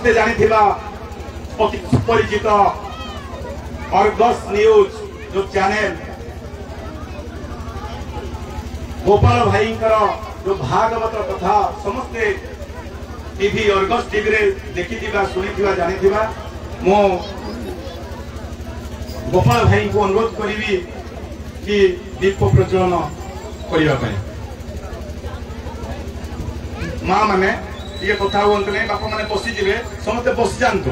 समस्ते जानिथिबा अति सुपरिचित अर्गस न्यूज जो चैनल गोपाल भाई जो भागवत कथा समस्ते टीवी अर्गस टीवी रे देखिथिबा सुनिथिबा जानिथिबा मो गोपाल भाई को अनुरोध करी कि दीप प्रज्वलन करने माँ मैंने ये कथा हूँ नहीं बापा मैंने बसीजे समस्ते बसी जातु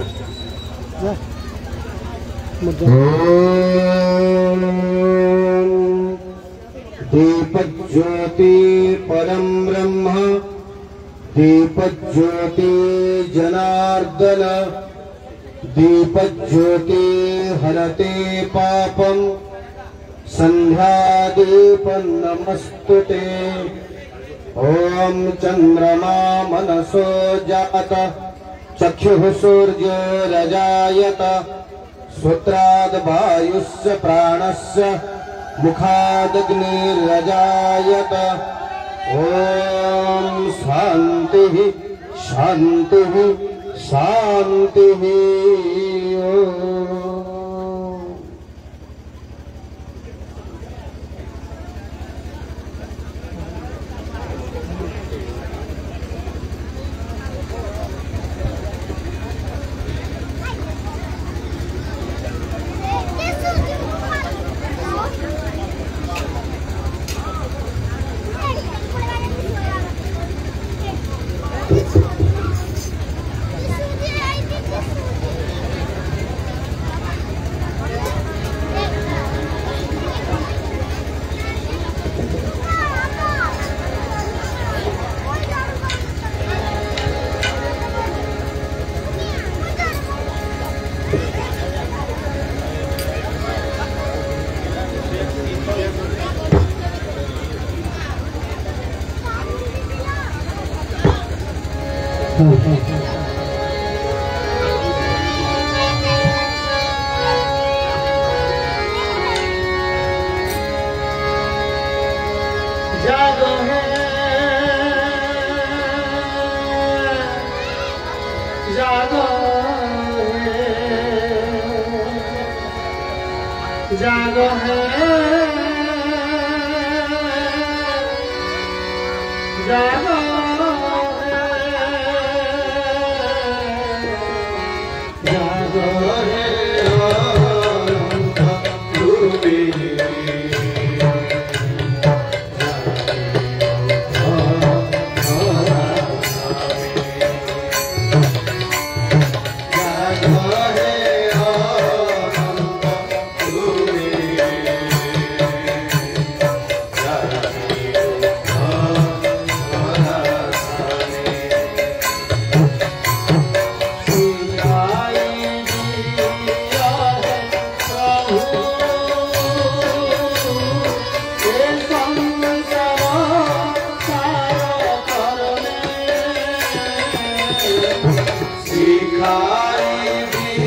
दीपज्योति परम ब्रह्म दीपज्योति जनार्दन दीपज्योति हरते पापम संध्यादीप नमस्तुते ओम चंद्रमा मनसो जात चक्षुः सूर्यो रजायत श्रोत्राद् वायुस्य प्राणस्य मुखादग्निर्रजायत ओम शांतिः शांतिः शांतिः ओम। जागो है जागो है जागो है जागो सिखाई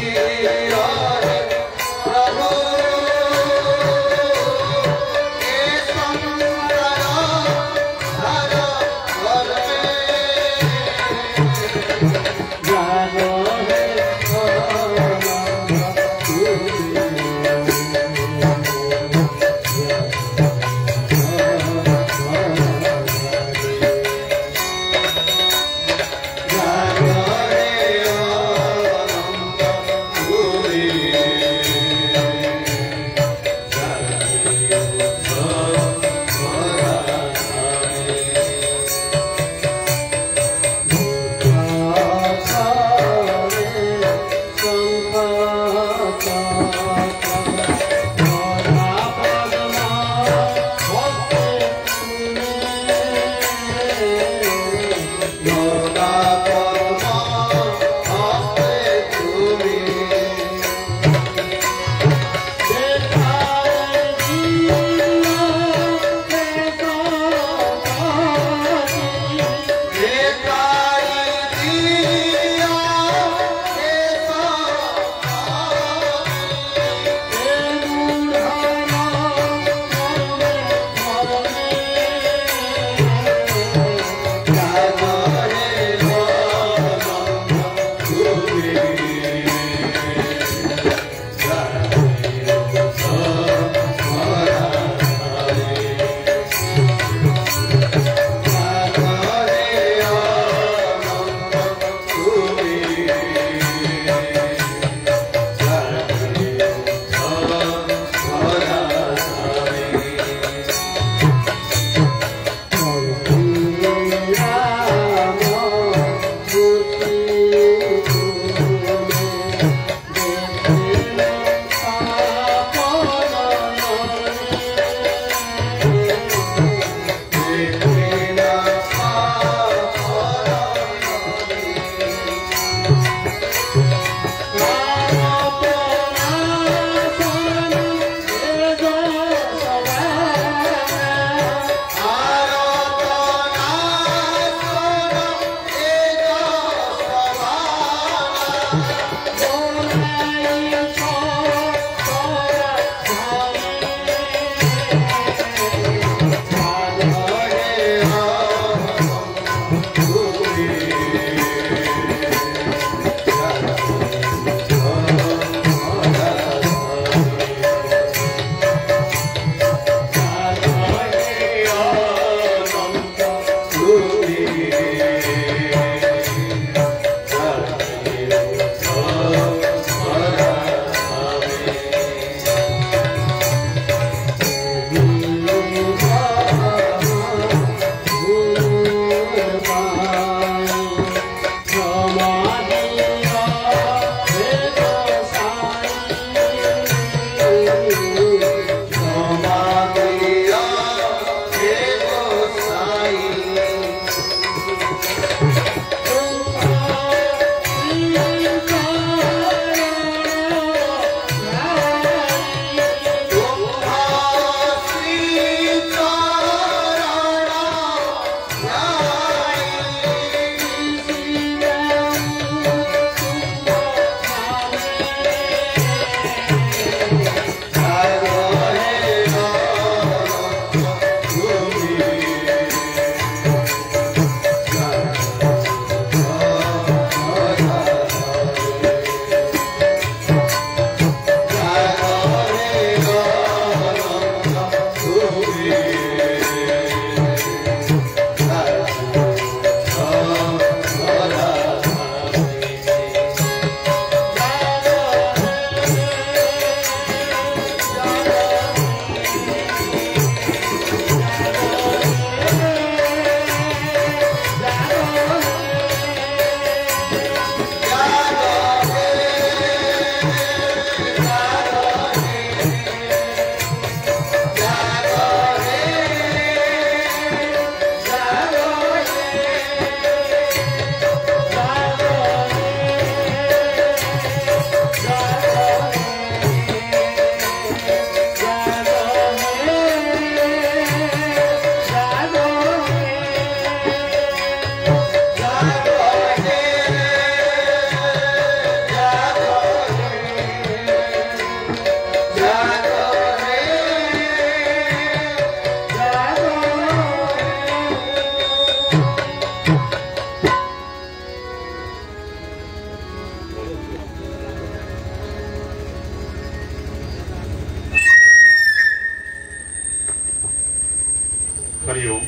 हरिओम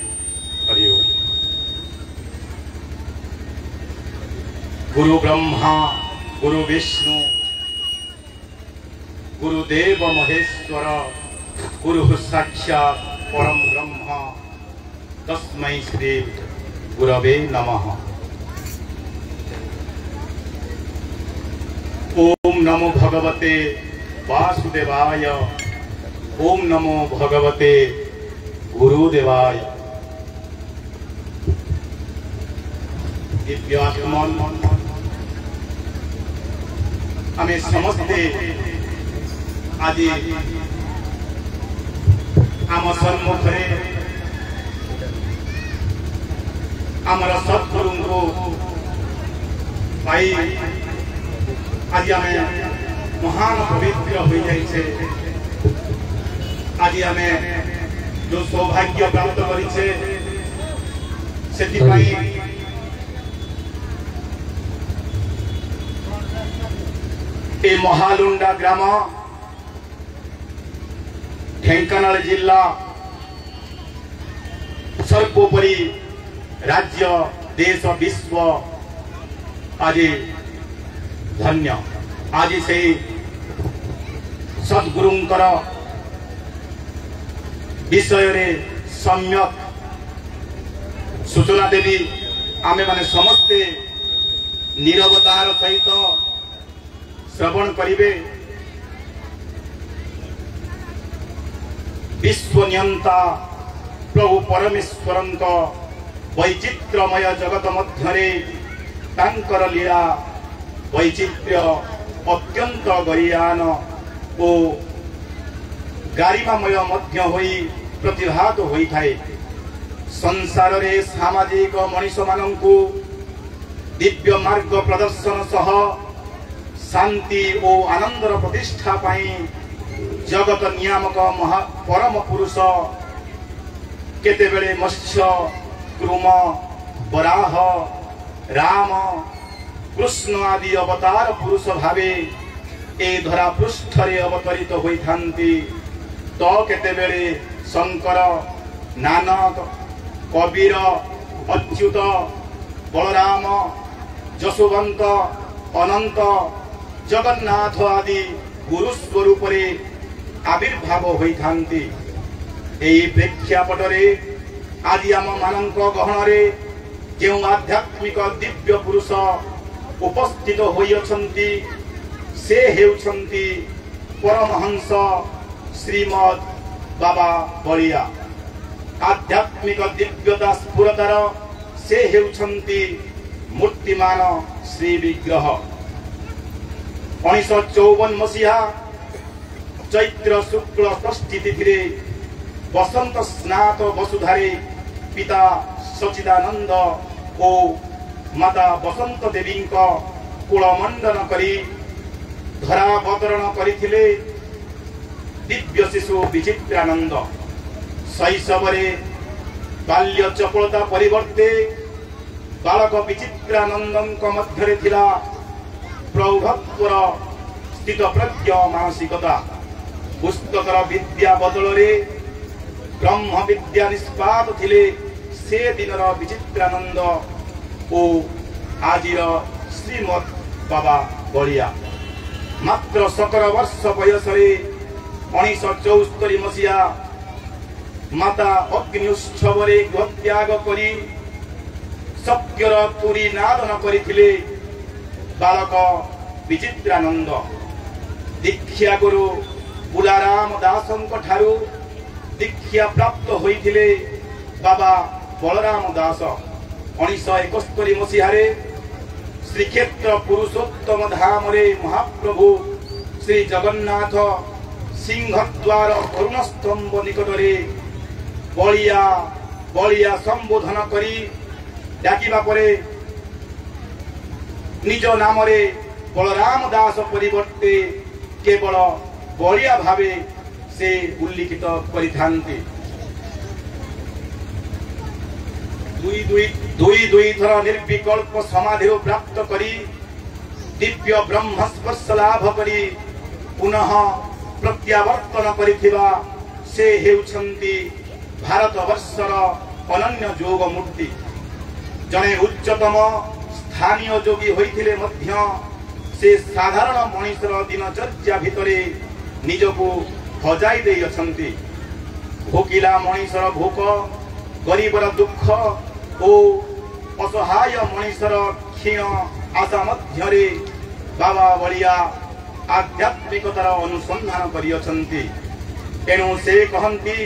हरिओम। गुरु ब्रह्मा गुरु विष्णु गुरुदेव महेश्वर गुरु साक्षात् परम ब्रह्म तस्मै श्री गुरवे नमः। ओम नमो भगवते वासुदेवाय। ओम नमो भगवते गुरुदेवाय। दिव्यात्मन आमे समस्ते आज आम सम्मुखे आमर सद्गुरु को पाई आज आमे महान पवित्र हो जाइछे। आज आमे जो सौभाग्य प्राप्त करिछे ए महालुंडा ग्राम ढेंकानाल जिला सर्वोपरि राज्य देश विश्व आज धन्य। आज से सद्गुरुंकर विषय रे सम्यक सूचना देवी आमे माने समस्ते निरवतार सहित श्रवण करिवे। विश्वनियंता प्रभु परमेश्वरंक वैचित्रमय जगत मध्यरे तांकर लीला वैचित्र्य अत्यंत गरियान ओ गारिमामय मध्य होई प्रतिभात होई थाए। संसार रे सामाजिक मनीष मानंकु दिव्य मार्ग प्रदर्शन सह शांति ओ आनंदर प्रतिष्ठा पाई जगत नियामक परम पुरुष केतेबेले मत्स्य कृम वराह राम कृष्ण आदि अवतार पुरुष भावे ए धरा पृष्ठ रे अवतरित होई थांती तो केतेबेले शंकर नानक कबीर अच्युत बलराम जशोवंत अनंत जगन्नाथ आदि गुरु स्वरूप रे आविर्भाव होई थांती। एई प्रेक्षापट रे आदि आम मानक गहन रे जेउ आध्यात्मिक दिव्य पुरुष उपस्थित होई अछंती से हेउछंती परमहंस श्रीमद बाबा बलिया। आध्यात्मिक दिव्यता स्फुरतार से हेउछंती मूर्तिमान श्री विग्रह। 1954 मसीहा चैत्र शुक्ल षष्ठी तिथि बसंत स्नात वसुधारे पिता सचिदानंद ओ माता बसंत देवी कुलमंडन करी धरावतरण करथिले दिव्य शिशु विचित्रानंद। शैशवरे बाल्य चपलता परिवर्ते बालक विचित्रानंदଙ୍କ ମଧ୍ୟରେ ଥିଲା प्रौढत्वर स्थित प्रज्ञ मानसिकता। पुस्तकर विद्या बदलरे ब्रह्म विद्या निष्पाद थिले से दिनर विचित्रानंद ओ आजिर श्रीमद बाबा बलिया। मात्र 17 वर्ष बयसरे 1974 मसीहा माता अग्नि उत्सवरे गृहत्याग करी सत्यर तुरी नादन करिथिले बालक विचित्रानंद। दीक्षा गुरु बुलाराम दासंक ठारू दीक्षा प्राप्त होइथिले बाबा बलराम दास। 1971 मसीहारे श्रीक्षेत्र पुरुषोत्तम धाम रे महाप्रभु श्री जगन्नाथ सिंहद्वार अरुण स्तंभ निकटरे बलिया बलिया संबोधन करी डाकिबा परे निज नाम रे बलराम दास परिवर्ते केवल बलिया भावे से उल्लिखित करिथांती। दुई थर निर्विकल्प समाधि प्राप्त करी दिव्य ब्रह्म स्पर्श लाभ करी पुनः प्रत्यावर्तन करिथिबा से हेउछंती भारत वर्षर अनन्य जोग मूर्ति। जने उच्चतम स्थानीय जोगी होइथिले मध्य से साधारण मनुष्यर दिनचर्या भितरे निजको हजाई देई अछंती। भोकिला मनुष्यर भोक गरीबर दुख ओ असहाय मनुष्यर क्षीण आशा मध्यरे बाबा बलिया आध्यात्मिकतार अनुसंधान करि अछंती। एणु से कहंती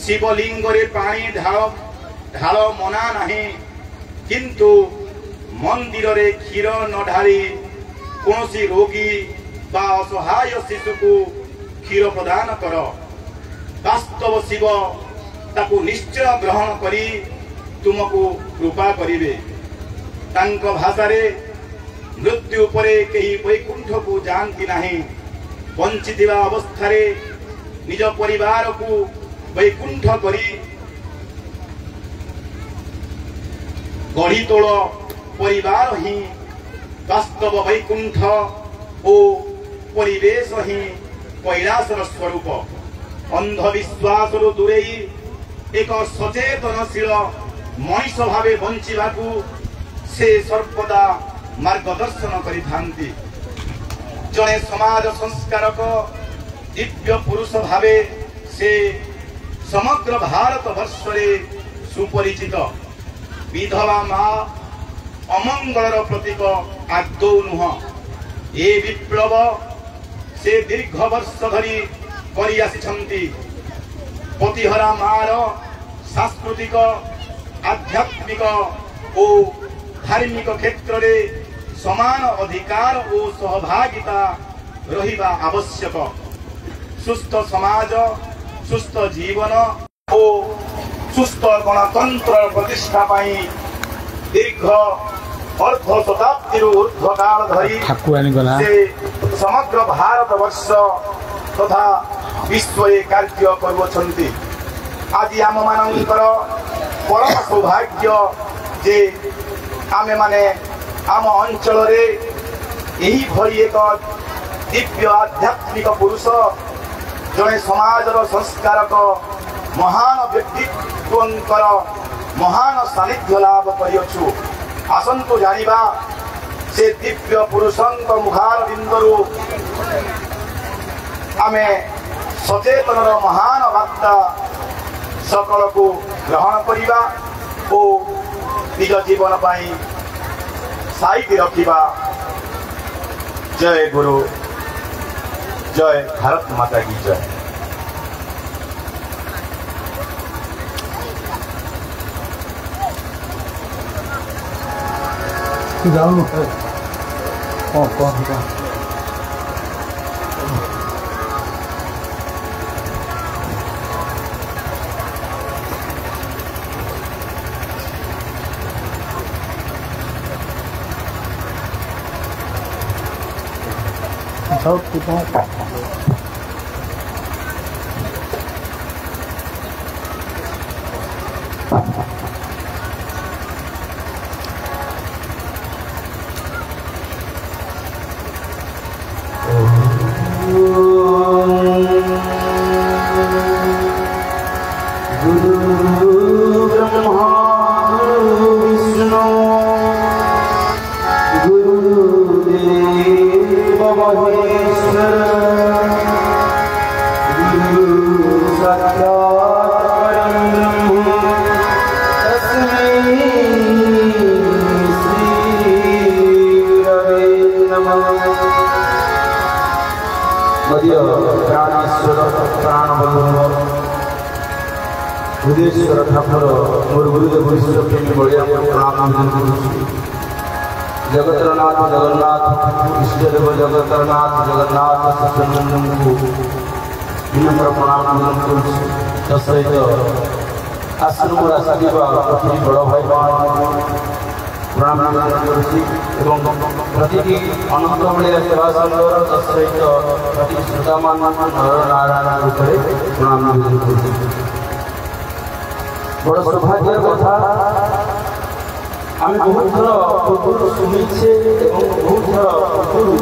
शिवलिंग रे पानी ढाल मना नाही किंतु मंदिर रे क्षीर न ढाली कोनोसी रोगी बा असहाय शिशु को क्षीर प्रदान कर। वास्तव शिव ताकू निश्चय ग्रहण करी तुमको कृपा करिवे। तांक भाषा रे मृत्यु परे केही वैकुंठ को जानती नाही। वंचितिवा अवस्था रे निज परिवार को वैकुंठ करी गढ़ी तोड़ परिवार ही वास्तव वैकुंठ ଓ ପରିବେଶ ହିଁ କୈଳାସର ସ୍ୱରୂପ। ଅନ୍ଧବିଶ୍ୱାସରୁ ଦୂରେଇ ଏକ ସଚେତନଶୀଳ ମଣିଷ ଭାବେ ବଞ୍ଚିବାକୁ ସେ ସର୍ବଦା ମାର୍ଗଦର୍ଶନ କରିଥାନ୍ତି। ଜଣେ ସମାଜ ସଂସ୍କାରକ ଦିବ୍ୟ ପୁରୁଷ ଭାବେ ସେ ସମଗ୍ର ଭାରତ ବର୍ଷରେ ସୁପରିଚିତ। ବିଧବା ମା ଅମଙ୍ଗଳର ପ୍ରତୀକ ଆଦୌ ନୁହଁ। ଏ ବିପ୍ଳବ ସେ ଦୀର୍ଘ ବର୍ଷ ଧରି କରି ଆସିଛନ୍ତି। ପତିହରା ମାର ସାଂସ୍କୃତିକ, ଆଧ୍ୟାତ୍ମିକ ଓ ଧାର୍ମିକ କ୍ଷେତ୍ରରେ ସମାନ ଅଧିକାର ଓ ସହଭାଗିତା ରହିବା ଆବଶ୍ୟକ। ସୁସ୍ଥ ସମାଜ, ସୁସ୍ଥ ଜୀବନ ଓ ସୁସ୍ଥ ଗଣତନ୍ତ୍ରର ପ୍ରତିଷ୍ଠା ପାଇଁ ଦୀର୍ଘ ଅର୍ଦ୍ଧ ଶତାବ୍ଦୀରୁ ଊର୍ଦ୍ଧ୍ୱ କାଳ ଧରି ସେ ସମଗ୍ର ଭାରତ ବର୍ଷ ତଥା ବିଶ୍ୱରେ କାର୍ଯ୍ୟ କରୁଅଛନ୍ତି। ଆଜି ଆମମାନଙ୍କର ପରମ ସୌଭାଗ୍ୟ ଯେ ଆମେମାନେ ଆମ ଅଞ୍ଚଳରେ ଏହିଭଳି ଏକ ଦିବ୍ୟ ଆଧ୍ୟାତ୍ମିକ ପୁରୁଷ, ଜଣେ ସମାଜର ସଂସ୍କାରକ, ମହାନ ବ୍ୟକ୍ତିତ୍ୱଙ୍କର ମହାନ ସାନ୍ନିଧ୍ୟ ଲାଭ କରିଅଛୁ। ଆସନ୍ତୁ ଜାଣିବା ସେ ଦିବ୍ୟ ପୁରୁଷଙ୍କ ମୁଖାର ବିନ୍ଦୁରୁ ଆମେ ସଚେତନର ମହାନ ବାର୍ତ୍ତା सकलको ग्रहण करिबा ओ निज जीवन पाई साइड रखिबा। जय गुरु, जय भारत माता की जय। बुद्धेश्वर ठाकुर मोर गुरुदेव विश्वप्रेमी बड़िया प्रणाम करुछु। जगतरनाथ जगन्नाथ इष्टदेव जगतरनाथ जगन्नाथ सत्यनंदन को विनम्र प्रणाम करुछु। तसहित आश्रम आसिबा प्रति बड़ भाई प्रणाम करुछि एवं प्रतिटी अनंत बड़िया सेवा संघर तसहित प्रति श्रोतामान नर नारायण रूपे प्रणाम करुछि। बड़ सौभाग्य कथा आम बहुत थर पूर्व शुणीचे बहुत थर पूर्व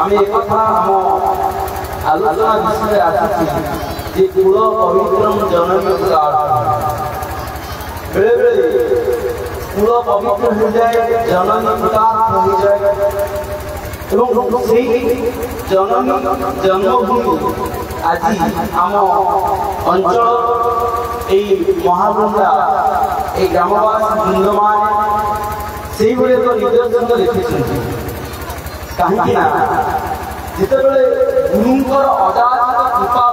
आम एक आम आलोचना विषय आसी कूल पवित्रम जननी बेले बेले कूल पवित्र हो जाए जननी कृतार्थ हो जाए जननी जन्मभूमि आज आम अंचल महाबृंदा ग्रामवासी बृंद मैंने निदर्शन लिखिं कहीं जितेबले गुरुंकर अजाचित कृपा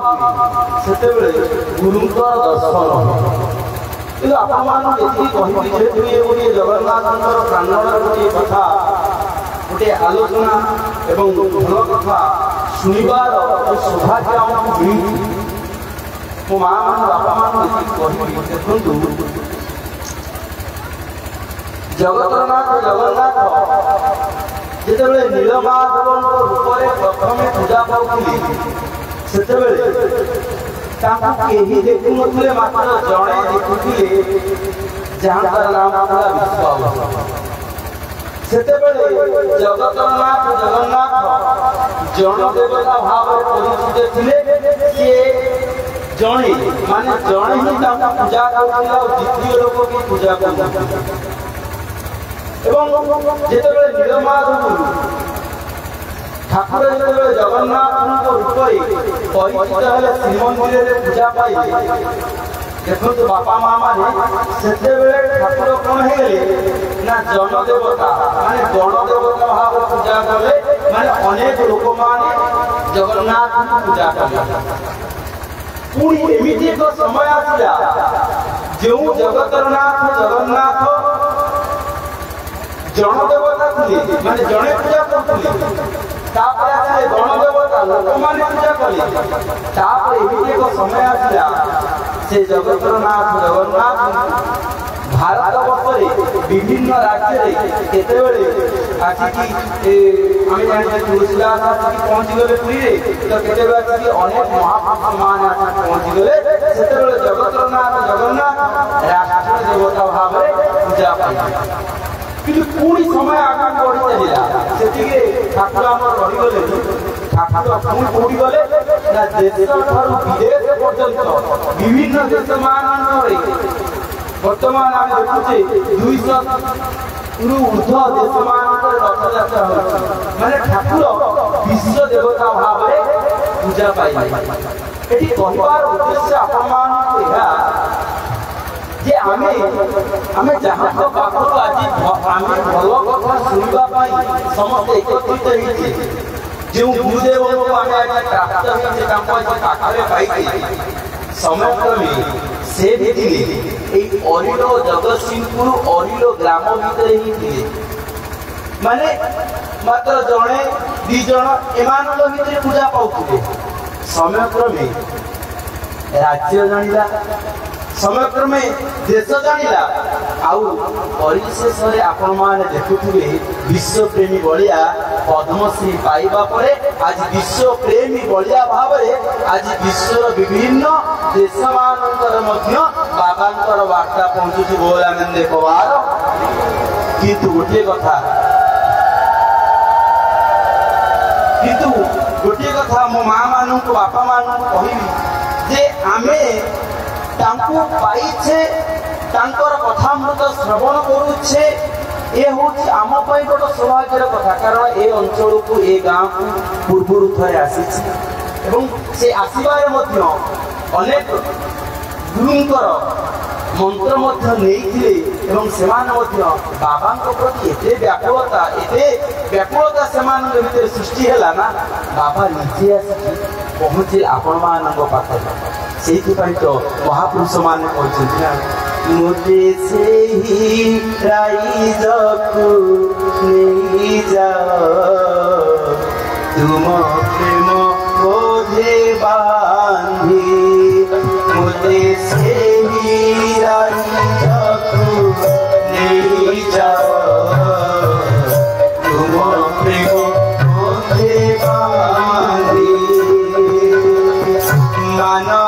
हुए से गुरुंकर दर्शन कि आपको ये गोटे जगन्नाथ प्रांगण गोटे कथा गोटे आलोचना एवं भल कथा शुणवार सौभाग्य आमको मिली। मो माँ मान बापा मान देखु जगतरनाथ जगन्नाथ जिते नीलमाधव रूप प्रथम पूजा पाते से देखु नथिले मात्र जड़े देखुले जहाँ नाम था विश्वास। से जगतरनाथ जगन्नाथ जन देवता भाव परिचित थे सी जड़े माने जड़े ही पूजा करते द्वितीय लोक की पूजा करते जिते नीलमाधव ठाकुर जो जगन्नाथ रूप परिचित है श्रीमंदिर पूजा पाई देखो बापा माँ मैंने ठाकुर कौन है ना जन देवता माने गण देवता भाव पूजा कले माने अनेक लोक माने जगन्नाथ पूजा कले पुणी एमती एक समय आसला जो जगतरनाथ जगन्नाथ जन देवता थे माने जड़े पूजा करते गण देवता लोक मैंने पूजा कले एमती एक समय आसला से जगतरनाथ जगन्नाथ भारत वर्ष विभिन्न राज्य केतबेले आसिकी आम जाने तुलसीदास आसिकी पहुँची गले पुरी तो केतबे आसिकी अनेक महापुरुष मान आसिकी पहुँची गले सेतेबेले जगतरनाथ जगन्नाथ राष्ट्र देवता भाव पूजा पाई किंतु पुणी समय आगे बढ़ी चलिया से ठाकुर आमर रहीगले ठाकुर पुणी कोड़ी गले ना देश विदेश पर्यंत विभिन्न देश मानक बर्तमान आम देखुचे 200 ऊर्ध देश मानक रथयात्रा माने ठाकुर विश्व देवता भाव पूजा पाई एटी कहबार उद्देश्य आपण जे आमे जहाँ तो पाखक आज आम भल कथा शुणा समस्त एकत्रित होते जो गुरुदेव को आम आज प्राप्त होते पाखे पाई समय क्रमे से अरिल जगतसिंहपुर अरिल ग्राम भितर ही थे माने मात्र जड़े दीज एमान भितर पूजा पाते समय क्रमे राज्य जानिला समय क्रमे देश जानिला आशेष आपण मैंने देखुवे विश्वप्रेमी बलिया पद्मश्री पाइबा परे आज विश्वप्रेमी बलिया भाव आज विश्वर विभिन्न देश मानकर बाबांकर वार्ता पहुंचुची बोलानंद पवार किंतु गोटे कथा मो माँ मान बापा मान कहि जे आमे तांको पाइछे तांकर कथामृत श्रवण करुछे ए होची आम पई गोटे सौभाग्यर कथा कारण ए अंचल को ए गाँव को पूर्व थे आसी से आसबार अनेक गुरुंकर मंत्र से बाबा प्रति एते व्याकुलता से सृष्टि है ना बाबा निजे आसिक पहुँचे आपण मान पाखे से तो महापुरुष मान मुझे से ही राइज को नहीं जाओ तुम प्रेम बोझे बांधी मुझे से ही राइज को नहीं जाओ तुम प्रेम बोझे बांधी मानो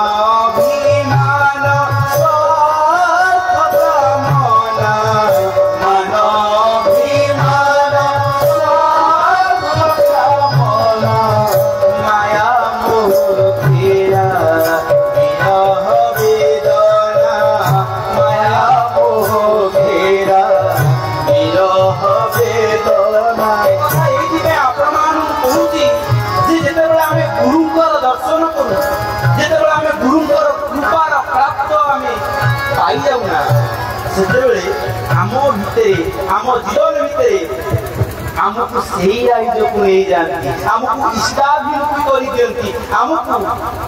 आम जीवन भितर आमको सही राज्य को नहीं जाती आमको इष्टाभिमुखी कर दियंती आमको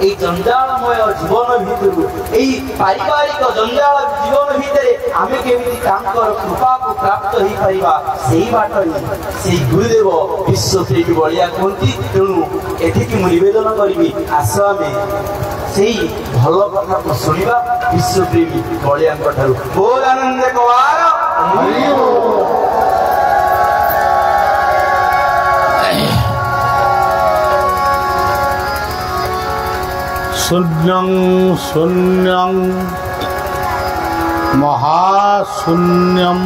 ए जंजालमय जीवन भितर पारिवारिक जंजाल जीवन भितर आमे केमिति तांकर कृपा को प्राप्त हो पारिबा सेही बाट से गुरुदेव विश्वप्रेमी बलिया कहती तेणु एठी मु निवेदन करी आस आमे सेही भल कथा को शुणा विश्वप्रेमी बलिया बोल आनंद कुमार शून्यं शून्यं महाशून्यं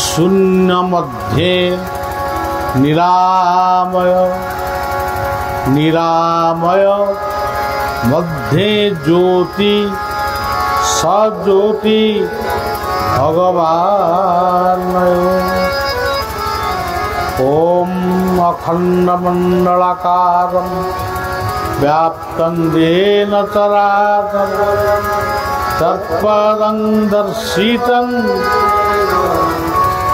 शून्यमध्ये निरामय निरामय मध्ये ज्योति सज्योति भगवान्मय ओम अखंडमंडलाकारं व्याप्तं येन चराचरं तत्पदं दर्शितं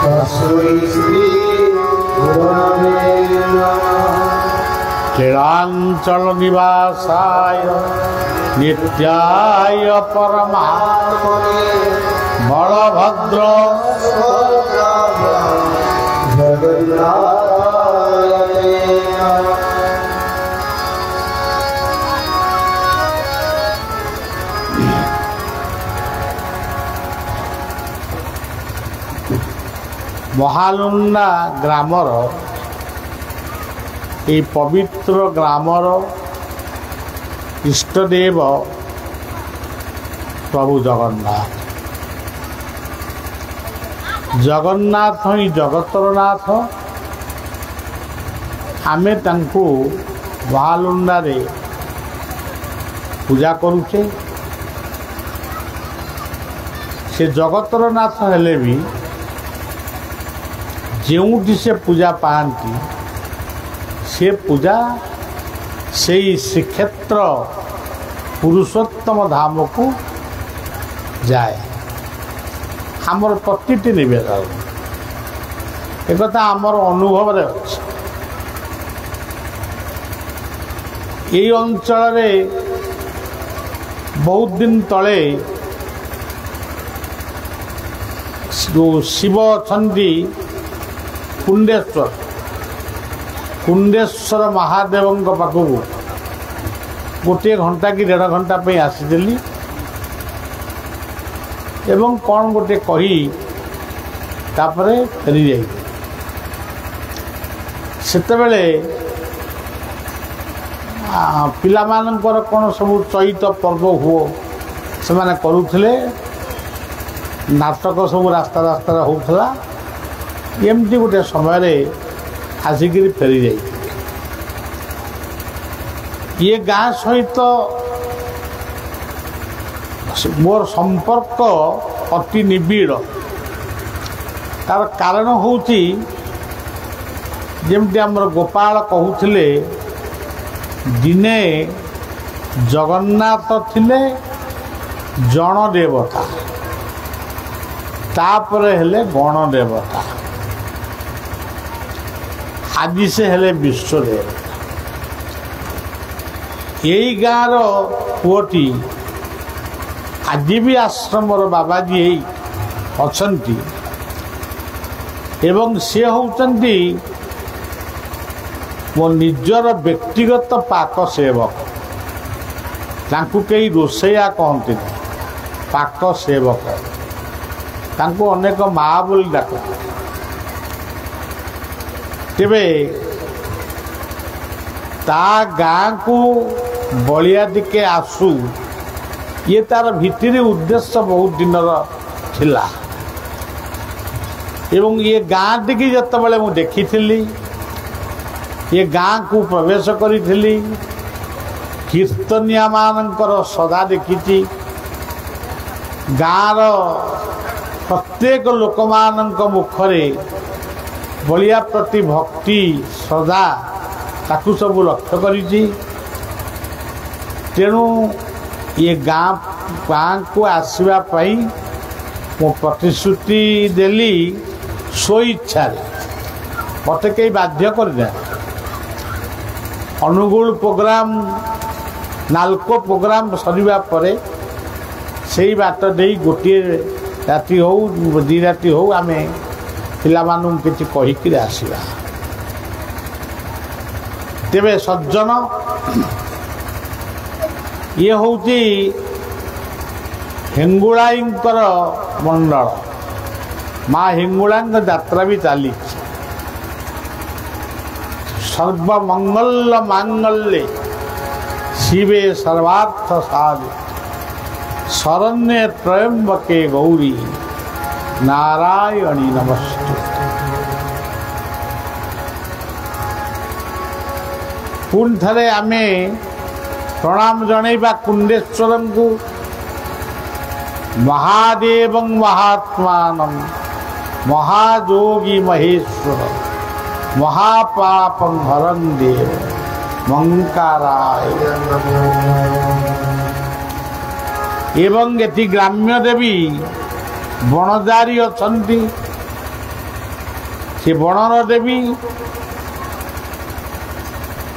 तस्मै श्री गुरवे नमः। लीलांचल निवासाय नित्याय परमात्मने बलभद्र महालुंडा ग्रामर ये पवित्र ग्रामर इष्टदेव प्रभु जगन्नाथ जगन्नाथ ही जगतर नाथ आमे तांको महालुंडा रे पूजा करुचे से जगतर नाथ हेले भी जोटी से पूजा पाती से पूजा से श्रीक्षेत्र पुरुषोत्तम धाम को जाए आमर प्रति निवेदन एक आमर अनुभव रे अच्छे ये अंचल रे बहुत दिन तले जो शिव अच्छी कुंडेश्वर महादेव पाखु गोटे घंटा कि 1.5 घंटा पे आसीली एवं कौन गोटे कही तापरे फेरी जाई सेतेबेले पिला मानकर कौन सब चैत पर्व हुओ से माने करुथिले नाटक सब रास्ता रास्ता होउथला एमती गोटे समय आसिक फेरी जाई ये गाँ सहित मोर संपर्क अति निबिड़ तार कारण होउची जेमती आमर गोपाल कहूथिले दिने जगन्नाथ थिले जन देवता तापरे हेले गण देवता आज से हेले विश्वदेव यही गाँव पुओटी आज भी आश्रम बाबाजी अच्छी एवं सी होती मो निजर व्यक्तिगत पाक सेवक तांकु कई रोसैया कहते पाक सेवक तांकु अनेक माँ बोली डाक तेबे ता गाँ को बलिया दिके आसू ये तार भितर उद्देश्य बहुत दिन थिला एवं ये गाँ टी जिते मु देखी ये गाँ को प्रवेश करी कीर्तनिया मानकर सदा देखी गाँर प्रत्येक लोक मान मुखरे बलिया प्रति भक्ति श्रद्धा ताकू सब लक्ष्य करी तेणु ये गाँ को आसवाई मो प्रतिश्रुति देली स्व इच्छा मत कई बाध्य कर अनुगुल प्रोग्राम नाल्को प्रोग्राम सरिबा परे सेई बाट दे गोटे राति हो 2 राति हो आमे पिला मानु किछि कहिकि आसीबा तेबे सज्जन ये होउची हिंगुळाईंकर मंडल माँ हिंगुळांग यात्रा भी चली सर्वमंगल मांगल्ये शिवे सर्वार्थ साधे शरण्ये त्र्यंबके गौरी नारायणी नमस्ते। पुणी थे आमे प्रणाम जनइबा कुंडेश्वरम को महादेव महात्मान महायोगी महेश्वर महापापं हरं देव मंकाराय एवं एति ग्राम्य देवी बनजारी अछंती से बनर देवी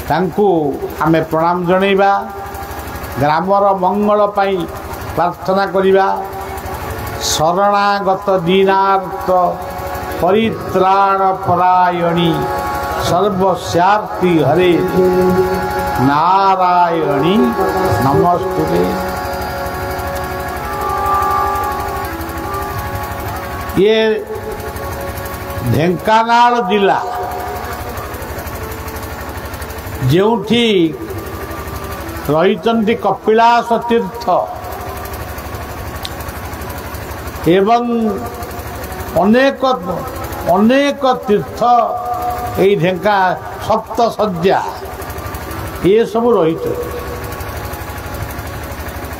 तांकु आमे प्रणाम जनइबा ग्रामर मंगल पाई प्रार्थना करिबा शरणागत दीनार्थ परित्राण परायणी सर्वस्यार्थी हरे नारायणी नमस्तुते। ये ढेंकानाल जिला जोठी रही कपिलास तीर्थ एवं अनेक अनेक तीर्थ यही ढेंका सप्त सज्जा ये सब रही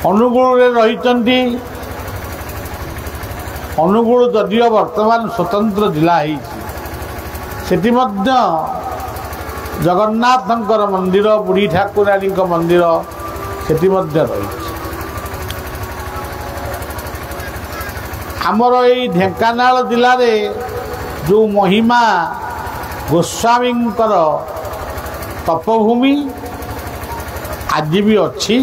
अनुगुल रही अनुगुल जदिव वर्तमान स्वतंत्र जिला सेठी मध्य जगन्नाथंकर मंदिर बुढ़ी ठाकुराणी मंदिर सेठी मध्य रही आमर ये ढेंकानाल जिले में जो महिमा गोस्वामी तपभूमि आज भी अच्छी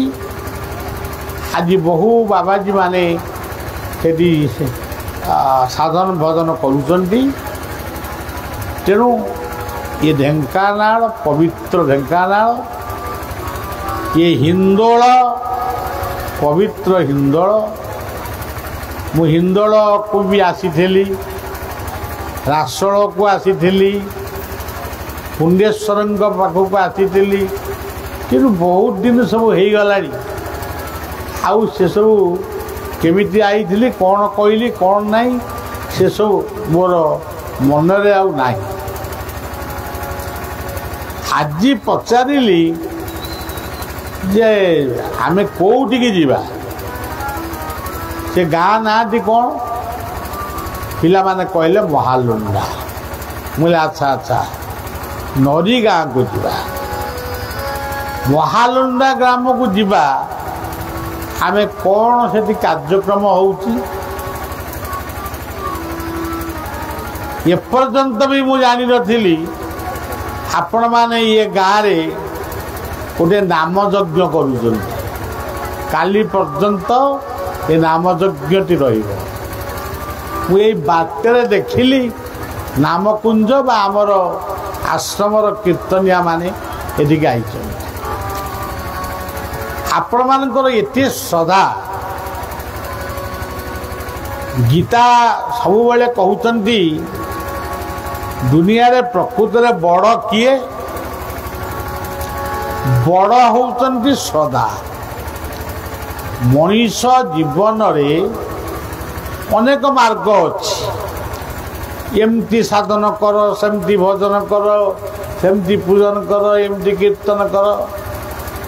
आज बहु बाबाजी माने सेठी साधन भजन करुचंती तेणु ये ढेंकानाल पवित्र ढेंकानाल ये हिंदोल पवित्र हिंदोल मु हिंदोल को भी आसी रासोल को आसी कुंडेश्वर पाखक आसी कि बहुत दिन सब हो गला आउ से सब केमिति आई कौन कहली कौन नहीं से सब मोर मनरे आउ नहीं आज पचारि जे आमे कोउठी जीवा से गाँ ना कौन पिला माने कहले महालुंडा मुझे अच्छा अच्छा नरी गाँ को जीवा महालुंडा ग्राम को जीवा आमे कौन से कार्यक्रम होउची एपर्यंत भी मुझे जानी नथिली आपण माने ये गाँव रे गोटे नाम यज्ञ करुछन काली पर्यंत ये नाम यज्ञटी रही बाटर देखिली नामकुंज बा आमर आश्रमर कीर्तनिया माने एदिके आई आपण मानकर एते श्रद्धा गीता सब बेले कहउचंती दुनिया रे प्रकृत रे बड़ किए बड़ होउचंती श्रद्धा मनीष जीवन रे अनेक मार्ग अच्छी एमती साधन कर सेमती भजन कर सेमती पूजन कर एमती कीर्तन कर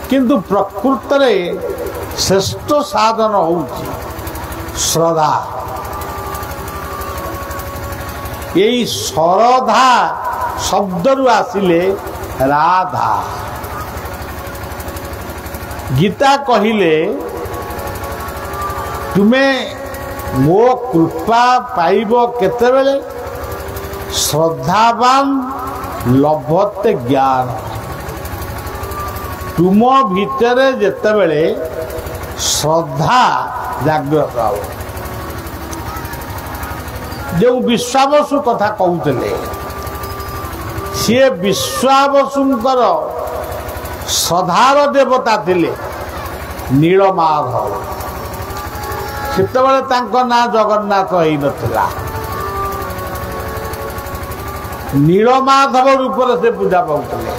किंतु प्रकृत रे श्रेष्ठ साधन होउची श्रद्धा यही श्रद्धा शब्द रु आसिले राधा गीता कहिले तुम्हें मो कृपा पाइब केतेबेले श्रद्धावान लभते ज्ञान तुम भितर जेतेबेले श्रद्धा जागृत हो जो विश्वावसु कथा कहते सी विश्वावसुंकर श्रद्धार देवता थिले नीलमाधव सेतबेले तांको ना जगन्नाथ होई नथिला नीलमाधव रूप से पूजा पाउतले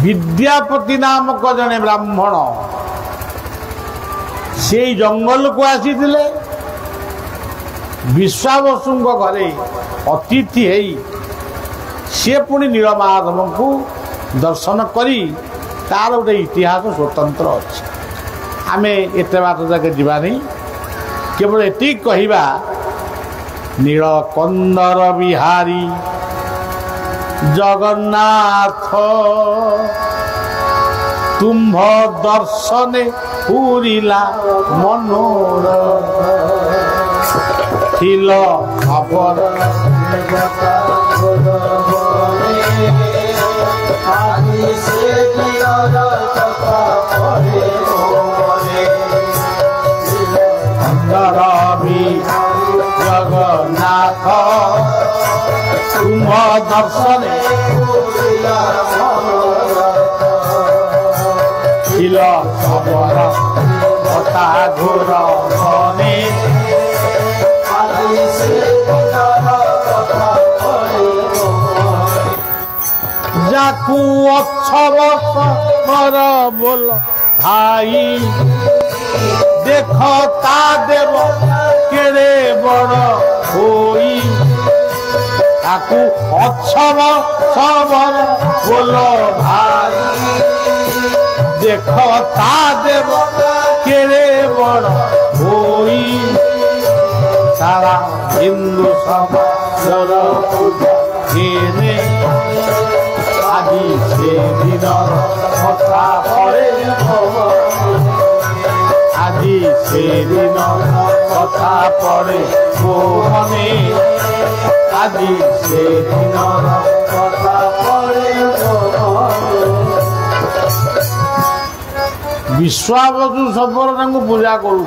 विद्यापति नामक जने ब्राह्मण से जंगल को आसी विश्वावसु घरे अतिथि सी पुणी नीलमाधव को दर्शन करी तार गोटे इतिहास स्वतंत्र अच्छे आम एत बात जाके जानी केवल एति कहवा नीलकंदर बिहारी जगन्नाथ तुम्भ दर्शने पूरिला मनोर थिल खबर जगन्नाथ तुम्भ दर्शने थिल खबर कथा घोर मने जाकू 6 वर्ष मर बोल भाई देख ता देव केड़े बड़ होई ताकू 6 वर्ष मर बोल भाई देख ता देव केड़े बड़ होई सारा हिंदू समाजर पूजा आदि से दिन कथा पड़े आदि से दिन कथा पड़े मने आदि से दिन कथा पड़े विश्वावसु सबर पूजा करू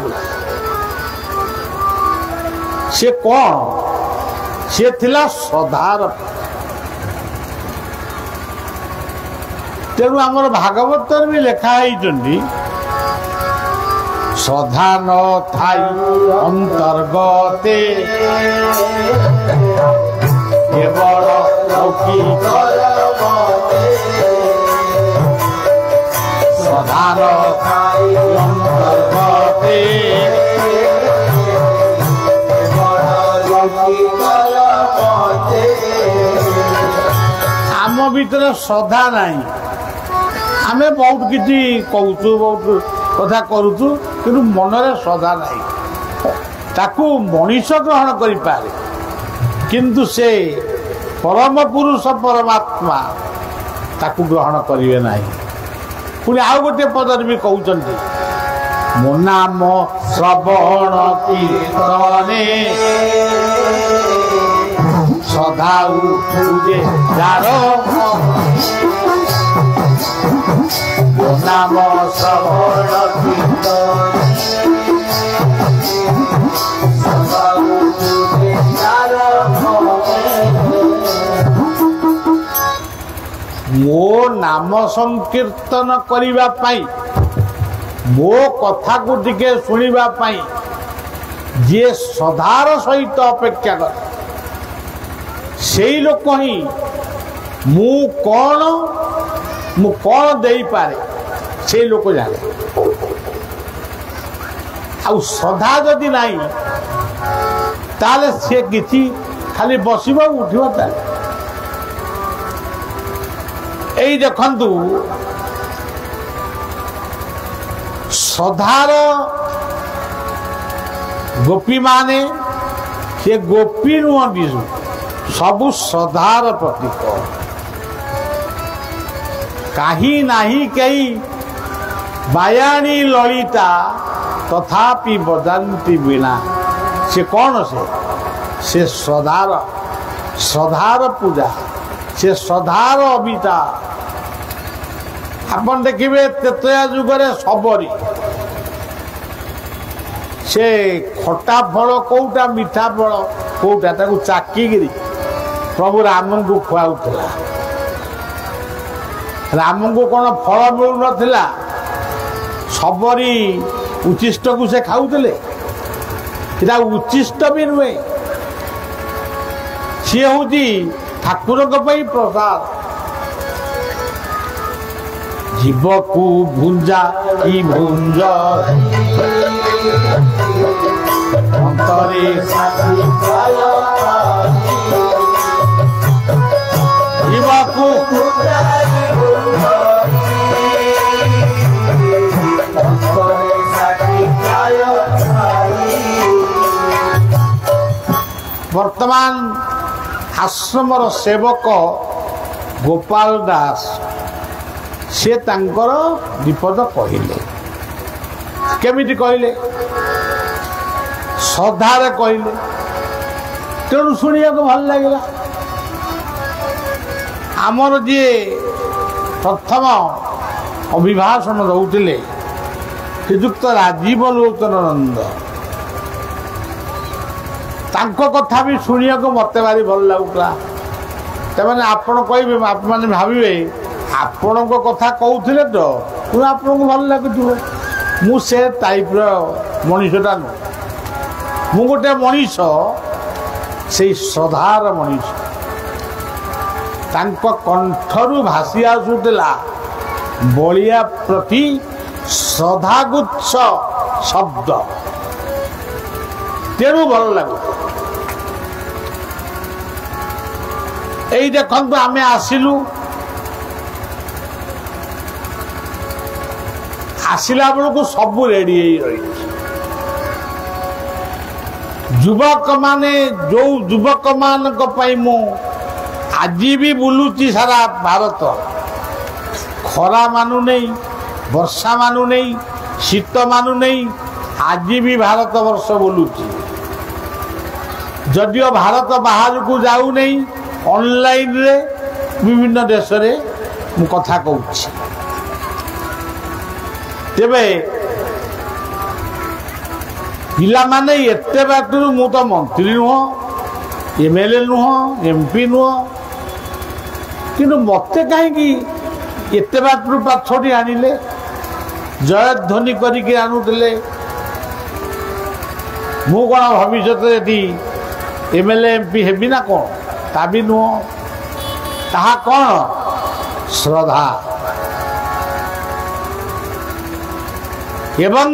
से कौन से थिला सदार तेणु आमर भागवत भी लिखाई सधा न थाई अंतर्गते केवल सधा न थाई अंतर्गते आम भीतर श्रद्धा नहीं आम बहुत किसी कहूँ बहुत कथा करुचु कि मनरे श्रद्धा नहीं ताकू मनीष ग्रहण करि पारे किंतु से परम पुरुष परमात्मा ताकू ग्रहण करिवे नहीं पुणी आउ गोटे पदर भी कहते मो नाम श्रवण कीर्तने सदाऊ पूजे जार नाम श्रवण कीर्तन मो नाम संकीर्तन करिबा पाई मो कथा को टिके सुनिबा पाई जे सदार सहित अपेक्षा कर से लोक ही मु कौन दे पारे से लोक जाने आउ सदा जदि नहीं ताले से किसी खाली बसब उठा यही देखु सदार गोपी माने से गोपी नुहति सबु सदार प्रतीक कहीं नाही कई बायाणी ललिता तथापि बजाती बिना से कौन से सदार पूजा से सदार अविता अपन देखिए तेतया जुगरे सबरी से खटा फल कौटा मीठा फल कौटा ताकू चाकिकी प्रभु राम को खुआउला राम को कौन फल मिलू ना सबरी उचिष्ट को से खाऊले उचिष्ट भी नुहे सी हूँ ठाकुर प्रसाद जीव को भुंजा की भुंज अंतरे ବର୍ତ୍ତମାନ ଆଶ୍ରମର ସେବକ ଗୋପାଳ ଦାସ ସେ ତାଙ୍କର ବିପଦ କହିଲେ। କେମିତି କହିଲେ? ଶ୍ରଦ୍ଧାରେ କହିଲେ। ତେଣୁ ଶୁଣିବାକୁ ଭଲ ଲାଗିଲା। ଆମର ଯିଏ ପ୍ରଥମ ଅଭିଭାଷଣ ଦେଉଥିଲେ ଶ୍ରୀଯୁକ୍ତ ରାଜୀବ ଲୋଚନ ନନ୍ଦ, ତାଙ୍କ କଥା ବି ଶୁଣିବାକୁ ମୋତେ ଭାରି ଭଲ ଲାଗୁଥିଲା। ସେମାନେ ଆପଣ କହିବେ, ଆପଣମାନେ ଭାବିବେ ଆପଣଙ୍କ କଥା କହୁଥିଲେ ତ ଆପଣଙ୍କୁ ଭଲ ଲାଗୁଥିବ। ମୁଁ ସେ ଟାଇପ୍ର ମଣିଷଟା ନୁହେଁ। ମୁଁ ଗୋଟେ ମଣିଷ, ସେଇ ଶ୍ରଦ୍ଧାର ମଣିଷ। ତାଙ୍କ କଣ୍ଠରୁ ଭାସି ଆସୁଥିଲା ବଳିଆ ପ୍ରତି ଶ୍ରଦ୍ଧାଗୁଚ୍ଛ ଶବ୍ଦ। ତେଣୁ ଭଲ ଲାଗୁଛି। ଏଇ ଦେଖନ୍ତୁ ଆମେ ଆସିଲୁ, ଆସିଲା ବେଳକୁ ସବୁ ରେଡି ହେଇ ରହିଛି। ଯୁବକମାନେ, ଯୋଉ ଯୁବକମାନଙ୍କ ପାଇଁ ମୁଁ ଆଜି ବି ବୁଲୁଛି ସାରା ଭାରତ, ଖରା ମାନୁ ନେଇ, ବର୍ଷା ମାନୁ ନେଇ, ଶୀତ ମାନୁ ନେଇ, ଆଜି ବି ଭାରତ ବର୍ଷ ବୁଲୁଛି। ଯଦିଓ ଭାରତ ବାହାରକୁ ଯାଉନେଇ, ଅନଲାଇନରେ ବିଭିନ୍ନ ଦେଶରେ ମୁଁ କଥା କହୁଛି। ତେବେ ପିଲାମାନେ ଏତେ ବାଟରୁ, ମୁଁ ତ ମନ୍ତ୍ରୀ ନୁହଁ, MLA ନୁହଁ, MP ନୁହଁ, କିନ୍ତୁ ମୋତେ କାହିଁକି ଏତେ ବାଟରୁ ପାଛୋଟି ଆଣିଲେ? ଜୟଧ୍ୱନି କରିକି ଆଣୁଥିଲେ। ମୁଁ କ'ଣ ଭବିଷ୍ୟତରେ ଏଠି MLA MP ହେବି ନା କ'ଣ? ତା ବି ନୁହଁ। ତାହା କ'ଣ? ଶ୍ରଦ୍ଧା ଏବଂ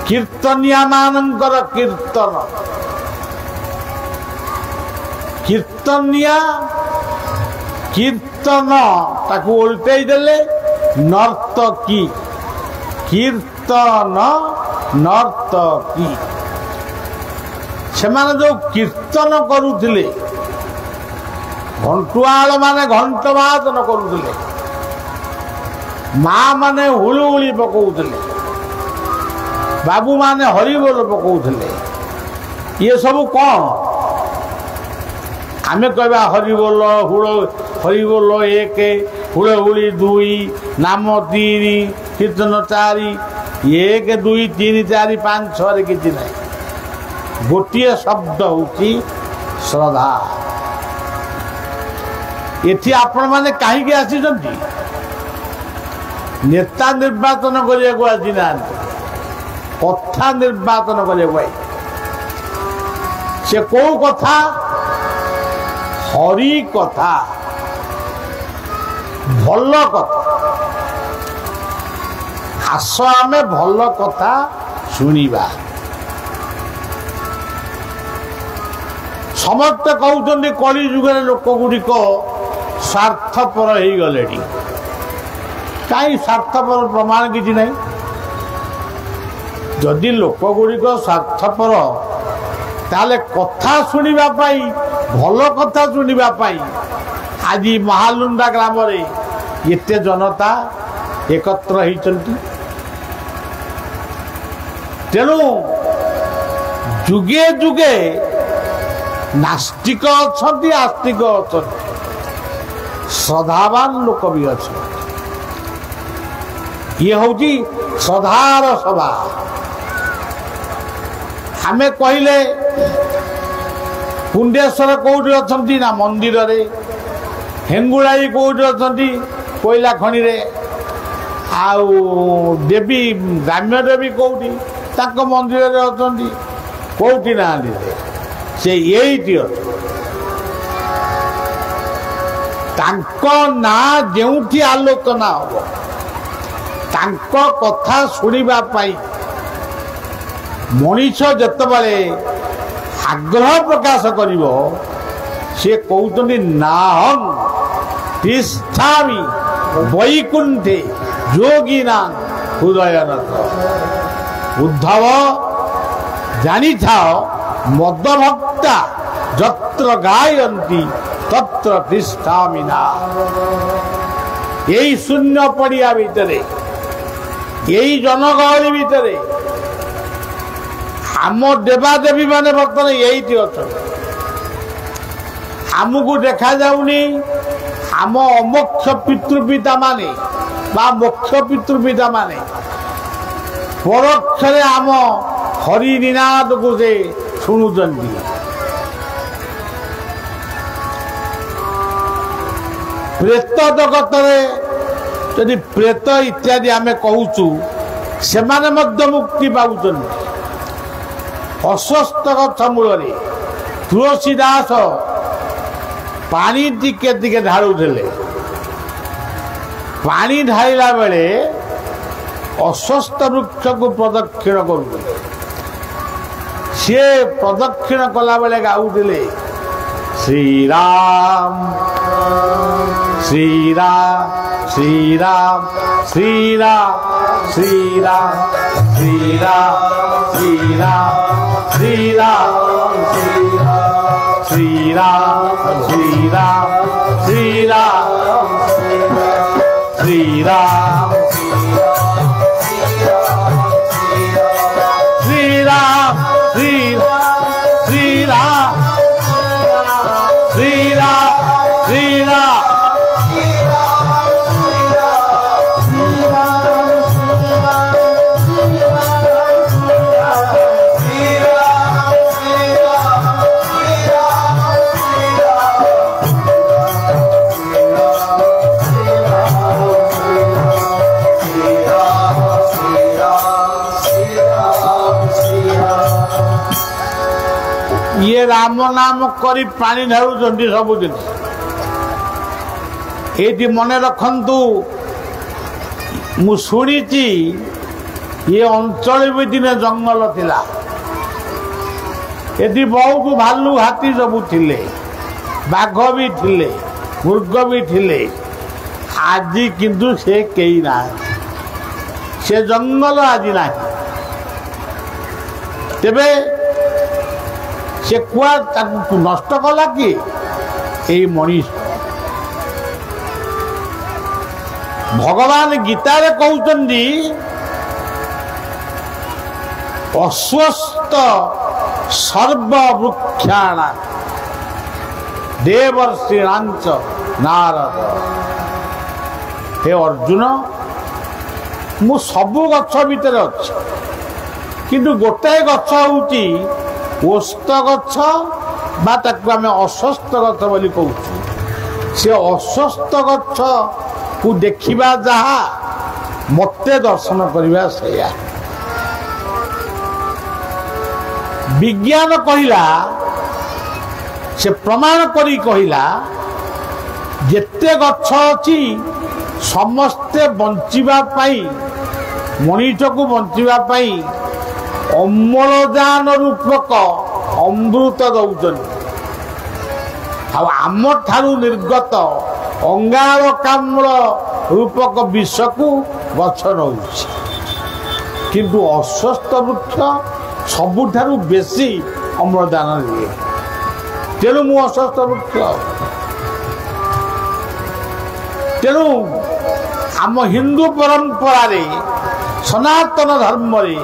କୀର୍ତ୍ତନିଆମାନଙ୍କର କୀର୍ତ୍ତନ। କୀର୍ତ୍ତନିଆ କୀର୍ତ୍ତନ ତାକୁ ଓଲଟେଇ ଦେଲେ ନର୍ତ୍ତକୀ। କୀର୍ତ୍ତନ ନର୍ତ୍ତକୀ। ସେମାନେ ଯୋଉ କୀର୍ତ୍ତନ କରୁଥିଲେ, ଘଣ୍ଟୁଆଳ ମାନେ ଘଣ୍ଟ ବାଦନ କରୁଥିଲେ, ମା ମାନେ ହୁଳୁହୁଳି ପକଉଥିଲେ, ବାବୁ ମାନେ ହରିବୋଲ ପକଉଥିଲେ। ଇଏ ସବୁ କ'ଣ? ଆମେ କହିବା ହରିବୋଲ, ହରିବୋଲ 1, ହୁଳହୁଳି 2, ନାମ 3, କୀର୍ତ୍ତନ 4। 1, 2, 3, 4, 5, 6ରେ କିଛି ନାହିଁ। ଗୋଟିଏ ଶବ୍ଦ ହେଉଛି ଶ୍ରଦ୍ଧା। ଏଠି ଆପଣମାନେ କାହିଁକି ଆସିଛନ୍ତି? ନେତା ନିର୍ବାଚନ କରିବାକୁ ଆସିନାହାନ୍ତି, କଥା ନିର୍ବାଚନ କରିବାକୁ ଆଇ। ସେ କୋଉ କଥା? ହରି କଥା, ଭଲ କଥା। ଆସ ଆମେ ଭଲ କଥା ଶୁଣିବା। ସମସ୍ତେ କହୁଛନ୍ତି କଳି ଯୁଗରେ ଲୋକ ଗୁଡ଼ିକ ସ୍ୱାର୍ଥପର ହେଇଗଲେଣି। କାହିଁ ସ୍ୱାର୍ଥପର? ପ୍ରମାଣ କିଛି ନାହିଁ। ଯଦି ଲୋକ ଗୁଡ଼ିକ ସ୍ୱାର୍ଥପର, ତାହେଲେ କଥା ଶୁଣିବା ପାଇଁ, ଭଲ କଥା ଶୁଣିବା ପାଇଁ ଆଜି ମହାଲୁଣ୍ଡା ଗ୍ରାମରେ ଏତେ ଜନତା ଏକତ୍ର ହେଇଛନ୍ତି। ତେଣୁ ଯୁଗେ ଯୁଗେ ନାସ୍ତିକ ଅଛନ୍ତି, ଆସ୍ତିକ ଅଛନ୍ତି, ଶ୍ରଦ୍ଧାବାନ ଲୋକ ବି ଅଛନ୍ତି। ଇଏ ହେଉଛି ଶ୍ରଦ୍ଧାର ସଭା। ଆମେ କହିଲେ କୁଣ୍ଡେଶ୍ୱର କୋଉଠି ଅଛନ୍ତି? ନା ମନ୍ଦିରରେ। ହେଙ୍ଗୁଳାଇ କୋଉଠି ଅଛନ୍ତି? କୋଇଲା ଖଣିରେ। ଆଉ ଦେବୀ, ଗ୍ରାମ୍ୟ ଦେବୀ କୋଉଠି? ତାଙ୍କ ମନ୍ଦିରରେ ଅଛନ୍ତି। କୋଉଠି ନାହାନ୍ତି? ସେ ଏଇଠି ଅଛି। ତାଙ୍କ ନାଁ ଯେଉଁଠି ଆଲୋଚନା ହବ, ତାଙ୍କ କଥା ଶୁଣିବା ପାଇଁ ମଣିଷ ଯେତେବେଳେ ଆଗ୍ରହ ପ୍ରକାଶ କରିବ, ସେ କହୁଛନ୍ତି ନାହଂ ତିଷ୍ଠାମି ବୈକୁଣ୍ଠେ ଯୋଗୀନାଂ ହୃଦୟନାଥ। ଉଦ୍ଧବ, ଜାଣିଥାଅ ମଦଭକ୍ତା যত্র গায়ন্তি তত্র তিষ্ঠামি না। এই শূন্য পড়িয়া ভিতরে, এই জনগহଳି ভিতরে ଆମ ଦେବାଦେବୀ ମାନେ ବର୍ତ୍ତମାନ ଏଇଠି ଅଛନ୍ତି। ଆମକୁ ଦେଖାଯାଉନି ଆମ ଅମୋକ୍ଷ ପିତୃପିତା ମାନେ ବା ମୋକ୍ଷ ପିତୃପିତା ମାନେ ପରୋକ୍ଷରେ ଆମ ହରି ନିନାଦକୁ ସେ ଶୁଣୁଛନ୍ତି। ପ୍ରେତ ଜଗତରେ ଯଦି ପ୍ରେତ ଇତ୍ୟାଦି ଆମେ କହୁଛୁ, ସେମାନେ ମଧ୍ୟ ମୁକ୍ତି ପାଉଛନ୍ତି। ଅଶ୍ୱସ୍ଥ ଗଛ ମୂଳରେ ତୁଳସୀ ଦାସ ପାଣି ଟିକେ ଟିକେ ଢାଳୁଥିଲେ। ପାଣି ଢାଳିଲା ବେଳେ ଅଶ୍ୱସ୍ଥ ବୃକ୍ଷକୁ ପ୍ରଦକ୍ଷିଣ କରୁଥିଲେ। ସିଏ ପ୍ରଦକ୍ଷିଣ କଲାବେଳେ ଗାଉଥିଲେ ଶ୍ରୀରାମ ଶ୍ରୀରାମ ଶ୍ରୀରାମ ଶ୍ରୀରାମ ଶ୍ରୀରାମ ଶ୍ରୀରାମ ଶ୍ରୀରାମ ଶ୍ରୀରାମ ଶ୍ରୀରାମ ଶ୍ରୀରାମ ଶ୍ରୀରାମ ଶ୍ରୀରାମ ଶ୍ରୀରାମ ଶ୍ରୀରାମ ଶ୍ରୀରାମ ये राम नाम करी पानी ढालुंट सबुदिन। ये मन रखु मु शुणी ये अंचल भी दिने जंगल थिला। ये बहुत भालू हाथी सबू थिले, बाघ भी थिले, मृग भी थिले। आज किंतु से कई ना, से जंगल आज ना। तेबे से कुआ नष्ट कला कि यही मनीष। भगवान गीतार कहते अस्वस्थ सर्ववृक्षाण देवर्षिणांच नारद। हे अर्जुन, मु सबु गछ भितर अच्छी, किंतु गोटाए गछ होउची ओस्त गछ बा ताकू आम अस्वस्थ गछ बोली कहूँ। से अस्वस्थ गछ को देखिबा जहा मते दर्शन करिबा सेया। विज्ञान कहिला, से प्रमाण करी कहिला जेते गछ अछि समस्ते बंचिबा पाई, मनीष को बंचिबा पाई अम्लजान रूपक अमृत दौचन। आम ठारू निर्गत अंगारकाम्ल रूपक विष को गछ नौ। किंतु अस्वस्थ वृक्ष सबुठारू बेसी अम्लजान दिए। तेणु मु अस्वस्थ वृक्ष। तेणु आम हिंदू परंपरा रे सनातन धर्म रे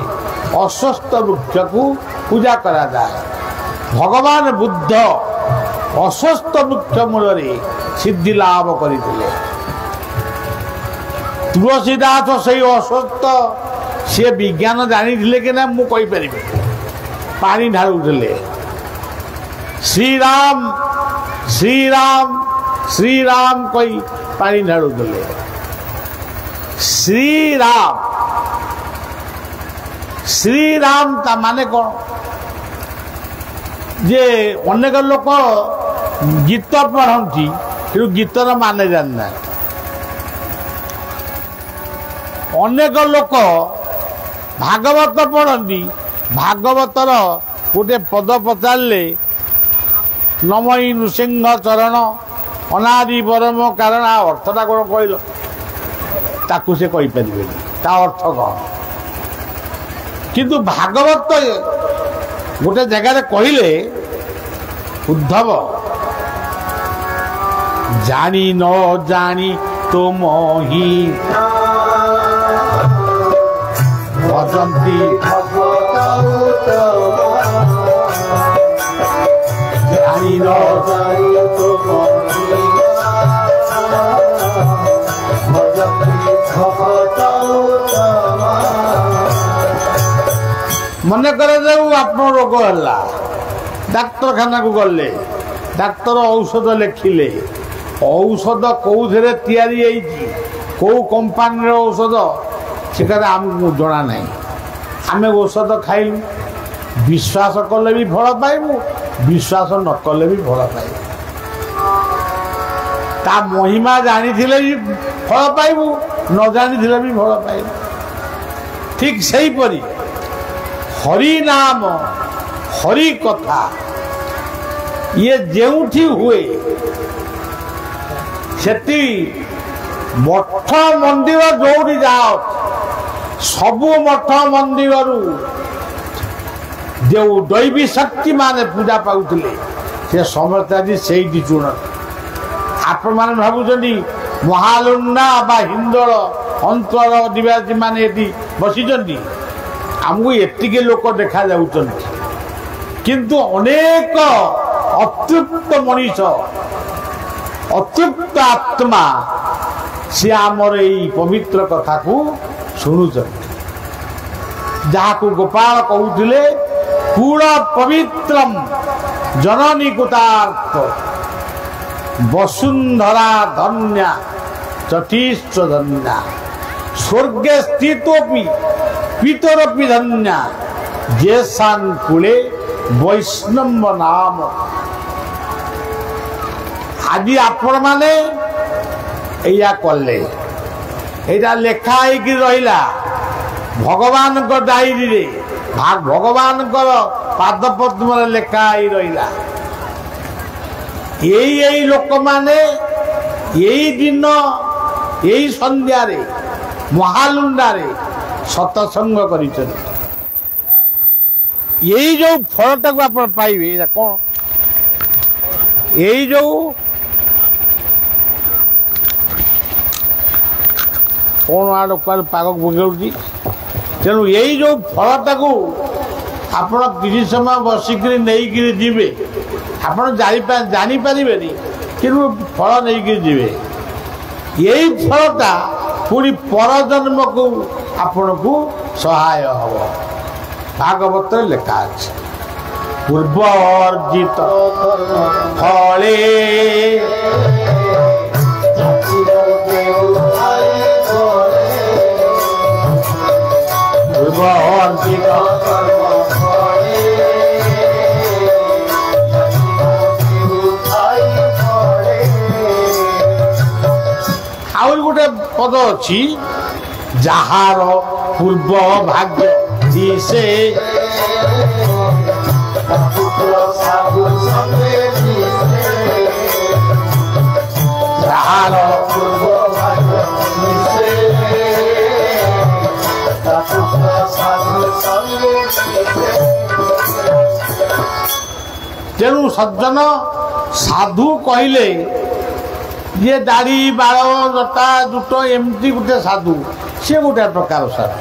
अस्वस्थ वृक्ष को पूजा करा जाए। भगवान बुद्ध अस्वस्थ वृक्ष मूल सिद्धि लाभ करते। तुलसीदास से अस्वस्थ सी विज्ञान जानी कि ना मु कहीपरि पानी ढालुले श्रीराम श्रीराम श्रीराम कही पानी ढालुले। श्रीराम श्रीराम ता माने कौन जे अनेक लोक गीत पढ़ती कि गीतर माने जाना। अनेक लोक भागवत पढ़ती, भागवतर गोटे पद पचारे नमई नृसिंह चरण अनादि परम कारण अर्थटा कौन कहल ताकू से कहीपर ता अर्थ कौन। किंतु भागवत गोटे जगार कहले ଉଦ୍ଧବ ଜାଣି ନ ଜାଣି ତୁମ ହିଁ ଭଜନ୍ତି ଜାଣି ନ ଜାଣି ତୁମ ମନେ କରାଯାଉ ଆପଣ ରୋଗ ହେଲା, ଡାକ୍ତରଖାନାକୁ ଗଲେ, ଡାକ୍ତର ଔଷଧ ଲେଖିଲେ, ଔଷଧ କେଉଁଥିରେ ତିଆରି ହେଇଛି, କେଉଁ କମ୍ପାନୀର ଔଷଧ ସେଟା ଆମକୁ ଜଣା ନାହିଁ। ଆମେ ଔଷଧ ଖାଇଲୁ, ବିଶ୍ୱାସ କଲେ ବି ଫଳ ପାଇବୁ, ବିଶ୍ୱାସ ନ କଲେ ବି ଫଳ ପାଇବୁ। ତା ମହିମା ଜାଣିଥିଲେ ବି ଫଳ ପାଇବୁ, ନ ଜାଣିଥିଲେ ବି ଫଳ ପାଇବୁ। ଠିକ୍ ସେହିପରି ହରି ନାମ ହରି କଥା ଇଏ ଯେଉଁଠି ହୁଏ ସେଠି ମଠ ମନ୍ଦିର ଯୋଉଠି ଯାଅ, ସବୁ ମଠ ମନ୍ଦିରରୁ ଯେଉଁ ଦୈବୀ ଶକ୍ତି ମାନେ ପୂଜା ପାଉଥିଲେ ସେ ସମସ୍ତେ ଆଜି ସେଇଠି ଚୂଣ। ଆପଣମାନେ ଭାବୁଛନ୍ତି ମହାଲୁଣ୍ଡା ବା ହିନ୍ଦୋଳ ଅଞ୍ଚଳ ଅଧିବାସୀ ମାନେ ଏଠି ବସିଛନ୍ତି, ଆମକୁ ଏତିକି ଲୋକ ଦେଖାଯାଉଛନ୍ତି, କିନ୍ତୁ ଅନେକ ଅତୃପ୍ତ ମଣିଷ, ଅତୃପ୍ତ ଆତ୍ମା ସେ ଆମର ଏଇ ପବିତ୍ର କଥାକୁ ଶୁଣୁଛନ୍ତି। ଯାହାକୁ ଗୋପାଳ କହୁଥିଲେ କୁଳ ପବିତ୍ରମ ଜନନୀ କୁତାର୍ଥ ବସୁନ୍ଧରା ଧନ୍ୟା ଚତିଷ୍ଠ ଧନ୍ୟା ସ୍ୱର୍ଗେ ସ୍ଥିତୋପି ପିତରପି ଧନ୍ୟା ଜେସାନ୍ କୁଳେ ବୈଷ୍ଣବ ନାମ। ଆଜି ଆପଣମାନେ ଏଇଆ କଲେ, ଏଇଟା ଲେଖା ହେଇକି ରହିଲା ଭଗବାନଙ୍କ ଡାଇରୀରେ, ଭଗବାନଙ୍କର ପାଦପଦ୍ମରେ ଲେଖା ହେଇ ରହିଲା। ଏଇ ଲୋକମାନେ ଏଇ ଦିନ ଏଇ ସନ୍ଧ୍ୟାରେ ମହାଲୁଣ୍ଡାରେ ସତସଙ୍ଗ କରିଛନ୍ତି। ଏଇ ଯୋଉ ଫଳଟାକୁ ଆପଣ ପାଇବେ, ଏଇଟା କଣ? ଏଇ ଯୋଉ କଣ ଆଡ କୁଆଡେ ପାଗ ପକେଉଛି, ତେଣୁ ଏଇ ଯୋଉ ଫଳଟାକୁ ଆପଣ କିଛି ସମୟ ବସିକିରି ନେଇକିରି ଯିବେ, ଆପଣ ଜାଣିପାରିବେନି, କିନ୍ତୁ ଫଳ ନେଇକିରି ଯିବେ। ଏଇ ଫଳଟା ପୁଣି ପରଜନ୍ମକୁ ଆପଣଙ୍କୁ ସହାୟ ହବ। ଭାଗବତରେ ଲେଖା ଅଛି ପୂର୍ବ ଅର୍ଜିତ ଫଳେ ପୂର୍ବ ଅର୍ଜିତ ଆହୁରି ଗୋଟେ ପଦ ଅଛି, ଯାହାର ପୂର୍ବ ଭାଗ୍ୟ ଦିଶେ ଯାହାର ପୂର୍ବ ଭାଗ୍ୟ ଦିଶେ ତେଣୁ ସଜ୍ଜନ ସାଧୁ କହିଲେ ଯିଏ ଦାଢ଼ି ବାଳ ଲତା ଜୁଟ ଏମିତି ଗୋଟେ ସାଧୁ, ସିଏ ଗୋଟେ ପ୍ରକାର ସାଧୁ।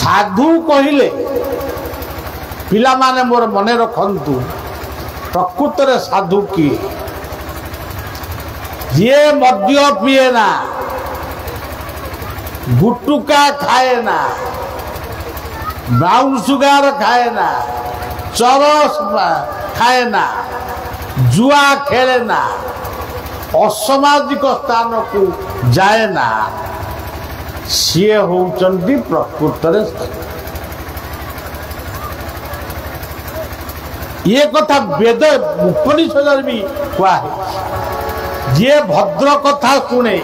ସାଧୁ କହିଲେ ପିଲାମାନେ ମୋର ମନେ ରଖନ୍ତୁ, ପ୍ରକୃତରେ ସାଧୁ କିଏ? ଯିଏ ମଦ୍ୟ ପିଏ ନା, ଗୁଟୁକା ଖାଏ ନା, ବ୍ରାଉନ ସୁଗାର ଖାଏ ନା, ଚରସ ଖାଏ ନା, ଜୁଆ ଖେଳେ ନା, ଅସାମାଜିକ ସ୍ଥାନକୁ ଯାଏ ନା, ସିଏ ହଉଛନ୍ତି ପ୍ରକୃତରେ ସାଧୁ। ଇଏ କଥା ବେଦ ଉପନିଷଦରେ ବି କୁହାହେଇଛି। ଯିଏ ଭଦ୍ର କଥା ଶୁଣେ,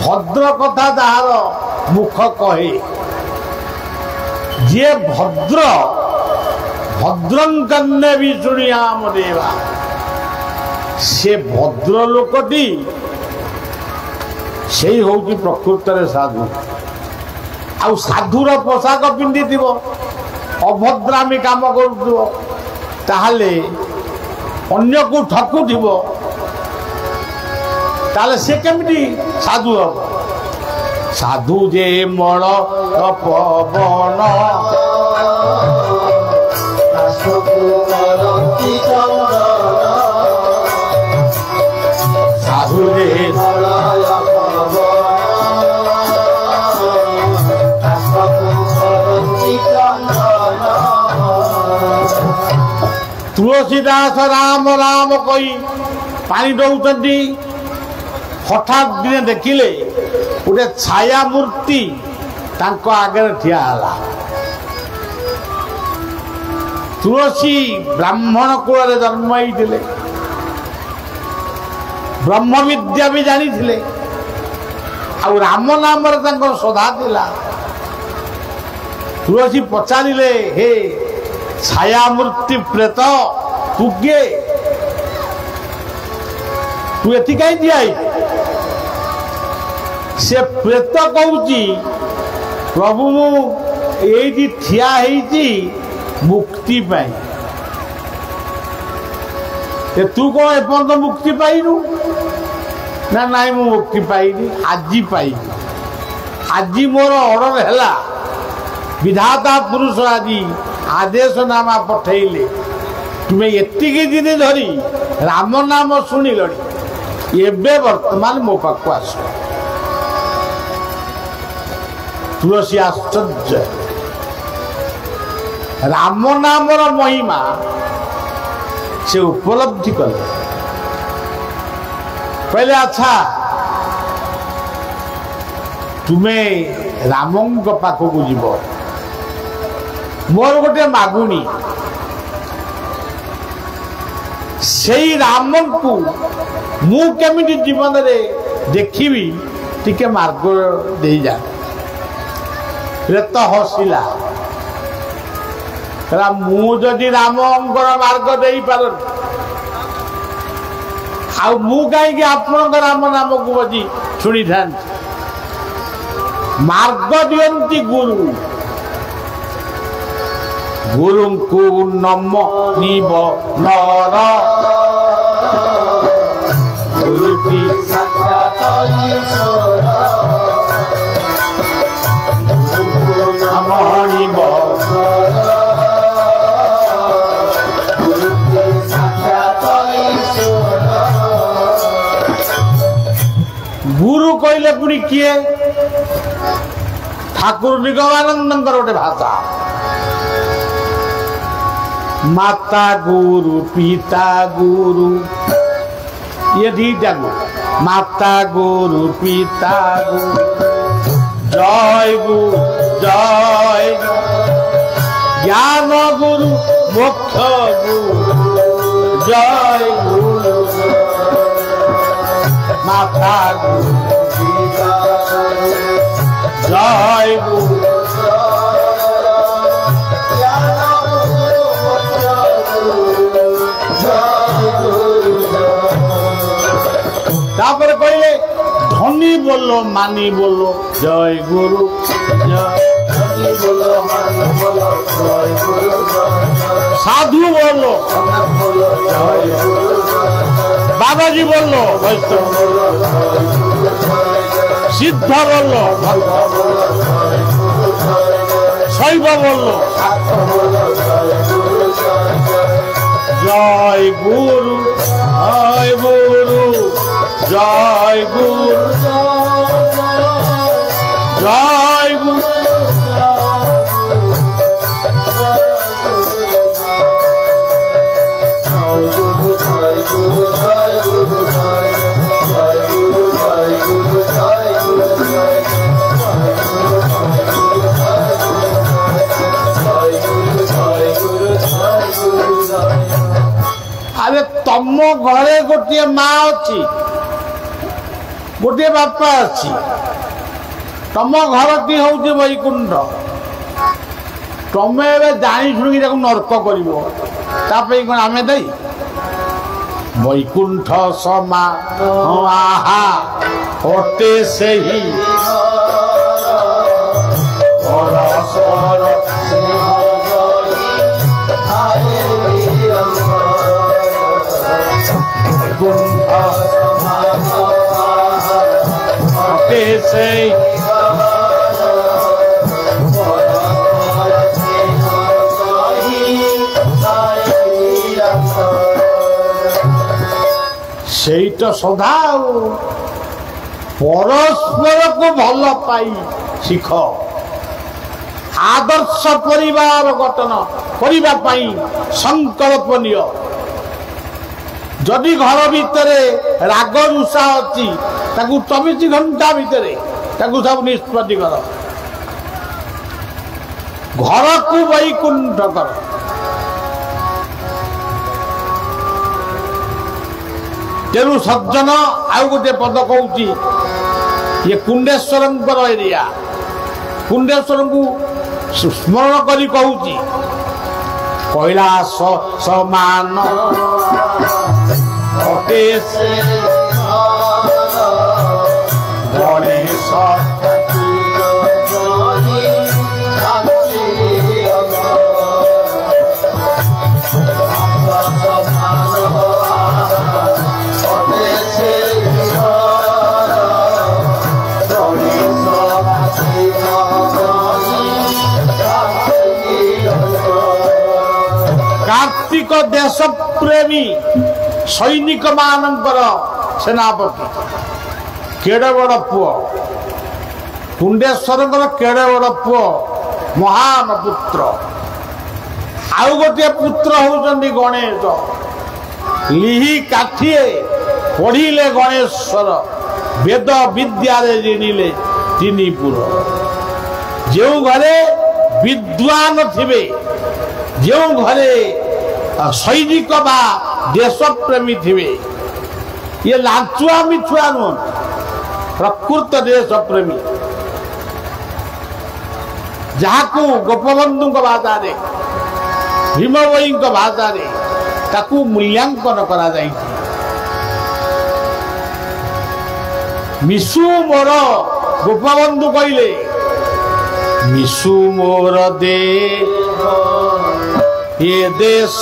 ଭଦ୍ର କଥା ଯାହାର ମୁଖ କହେ, ଯିଏ ଭଦ୍ରଙ୍କନ୍ନେ ବି ଶୁଣିଆ ଆମ ଦେବା, ସେ ଭଦ୍ର ଲୋକଟି ସେଇ ହଉଛି ପ୍ରକୃତରେ ସାଧୁ। ଆଉ ସାଧୁର ପୋଷାକ ପିନ୍ଧିଥିବ, ଅଭଦ୍ରାମୀ କାମ କରୁଥିବ, ताहले अन्य को ठकुथिब ताहले से केमिति साधु हम साधु जे मण पवन साधु जे तुलसीदास राम राम कही पानी दौरान हठात दिने देखिले गोटे छाया मूर्ति तांको आगे ठिया हला तुलसी ब्राह्मण कूल जन्म होते ब्रह्म विद्या भी जानी थिले आ राम नाम श्रद्धा थिला तुलसी पचारे हे छाया मूर्ति प्रेत तू किए तू एति कहीं दिया से प्रेत कहूची प्रभु ये ठिया मुक्ति पाई तू कौन एपर्त मुक्ति पाइनु ना नाई मु मुक्ति पाइनी आज पाई आज मोर ऑर्डर है विधाता पुरुष आदि आदेश नामा पठेले तुम्हें एतिकी दिन धरी राम नाम शुणिल एबे वर्तमान मो पाक आस तुलसी आश्चर्य राम नामर महिमा से उपलब्धि कले कहले अच्छा तुम्हें राम पाखक जीव मोर गोटे मागुणी से राम को मु केमिति जीवन रे देखिबी टिके मार्ग दे जा प्रेत हसिला मु जदि रामंकर मार्ग दे पार आ मु कहीं आपण राम नाम को बजी शुणी था मार्ग दियंती गुरु गुरु को नम निब नर गुरुति साक्षात ईश्वर नम निब गुरुति साक्षात ईश्वर गुरु कहले पुणी किए ठाकुर निगमानंद गोटे भाषा माता गुरु पिता गुरु ये दीटा गुरु माता गुरु पिता गुरु जय गुरु जय ज्ञान गुरु मोक्ष गुरु जय गुरु माता गुरु पिता जय गुरु तापर कहले धनी बोलो मानी बोलो जय गुरु धनी बोलो मानी बोलो जय गुरु साधु बोलो जय गुरु बाबाजी बोलो वैष्णव सिद्ध बोलो शैव बोलो जय गुरु जय गुरु जय गुरु जय गुरु अरे तम घरे गोटे माँ अच्छी गोटे बापा अच्छी तम घर टी हूँ वैकुंठ तमें एवं जानी शुणी नर्क कर आम दायी वैकुंठ समा आहा अटे से ही ସେଇ ସେଇଟା ସଦା ଆଉ ପରସ୍ପରକୁ ଭଲ ପାଇ ଶିଖ। ଆଦର୍ଶ ପରିବାର ଗଠନ କରିବା ପାଇଁ ସଂକଳ୍ପ ନିଅ। ଯଦି ଘର ଭିତରେ ରାଗ ରୁଷା ଅଛି ତାକୁ 24 ଘଣ୍ଟା ଭିତରେ ତାକୁ ସବୁ ନିଷ୍ପତ୍ତି କର। ଘରକୁ ବୈକୁଣ୍ଠ କର। ତେଣୁ ସଜ୍ଜନ ଆଉ ଗୋଟେ ପଦ କହୁଛି, ଇଏ କୁଣ୍ଡେଶ୍ୱରଙ୍କର ଏରିଆ। କୁଣ୍ଡେଶ୍ୱରଙ୍କୁ ସ୍ମରଣ କରି କହୁଛି, କୈଳାସ ସମାନ ଗଣେଶ कार्तिक देश प्रेमी सैनिक मानकर सेनापति केड़े बड़ पुओ कुंडेश्वर केड़े बड़ पुओ महान पुत्र। आउ गोटे पुत्र होउचंदी गणेश। लिहि काठिए पढ़िले गणेश्वर वेद विद्या ऋणिले तीनिपुर। जो घरे विद्वान थिबे, जो घरे सैनिक बा देश प्रेमी थिबे, ये लाचुआ मिछुआ नुह, प्रकृत देश प्रेमी। जहाँ गोपबंधु भाषा भीम भई भाषा ताकू मूल्यांकन करा जाई। मिशु मोर गोपबंधु कहले, मिशु मोर दे ये देश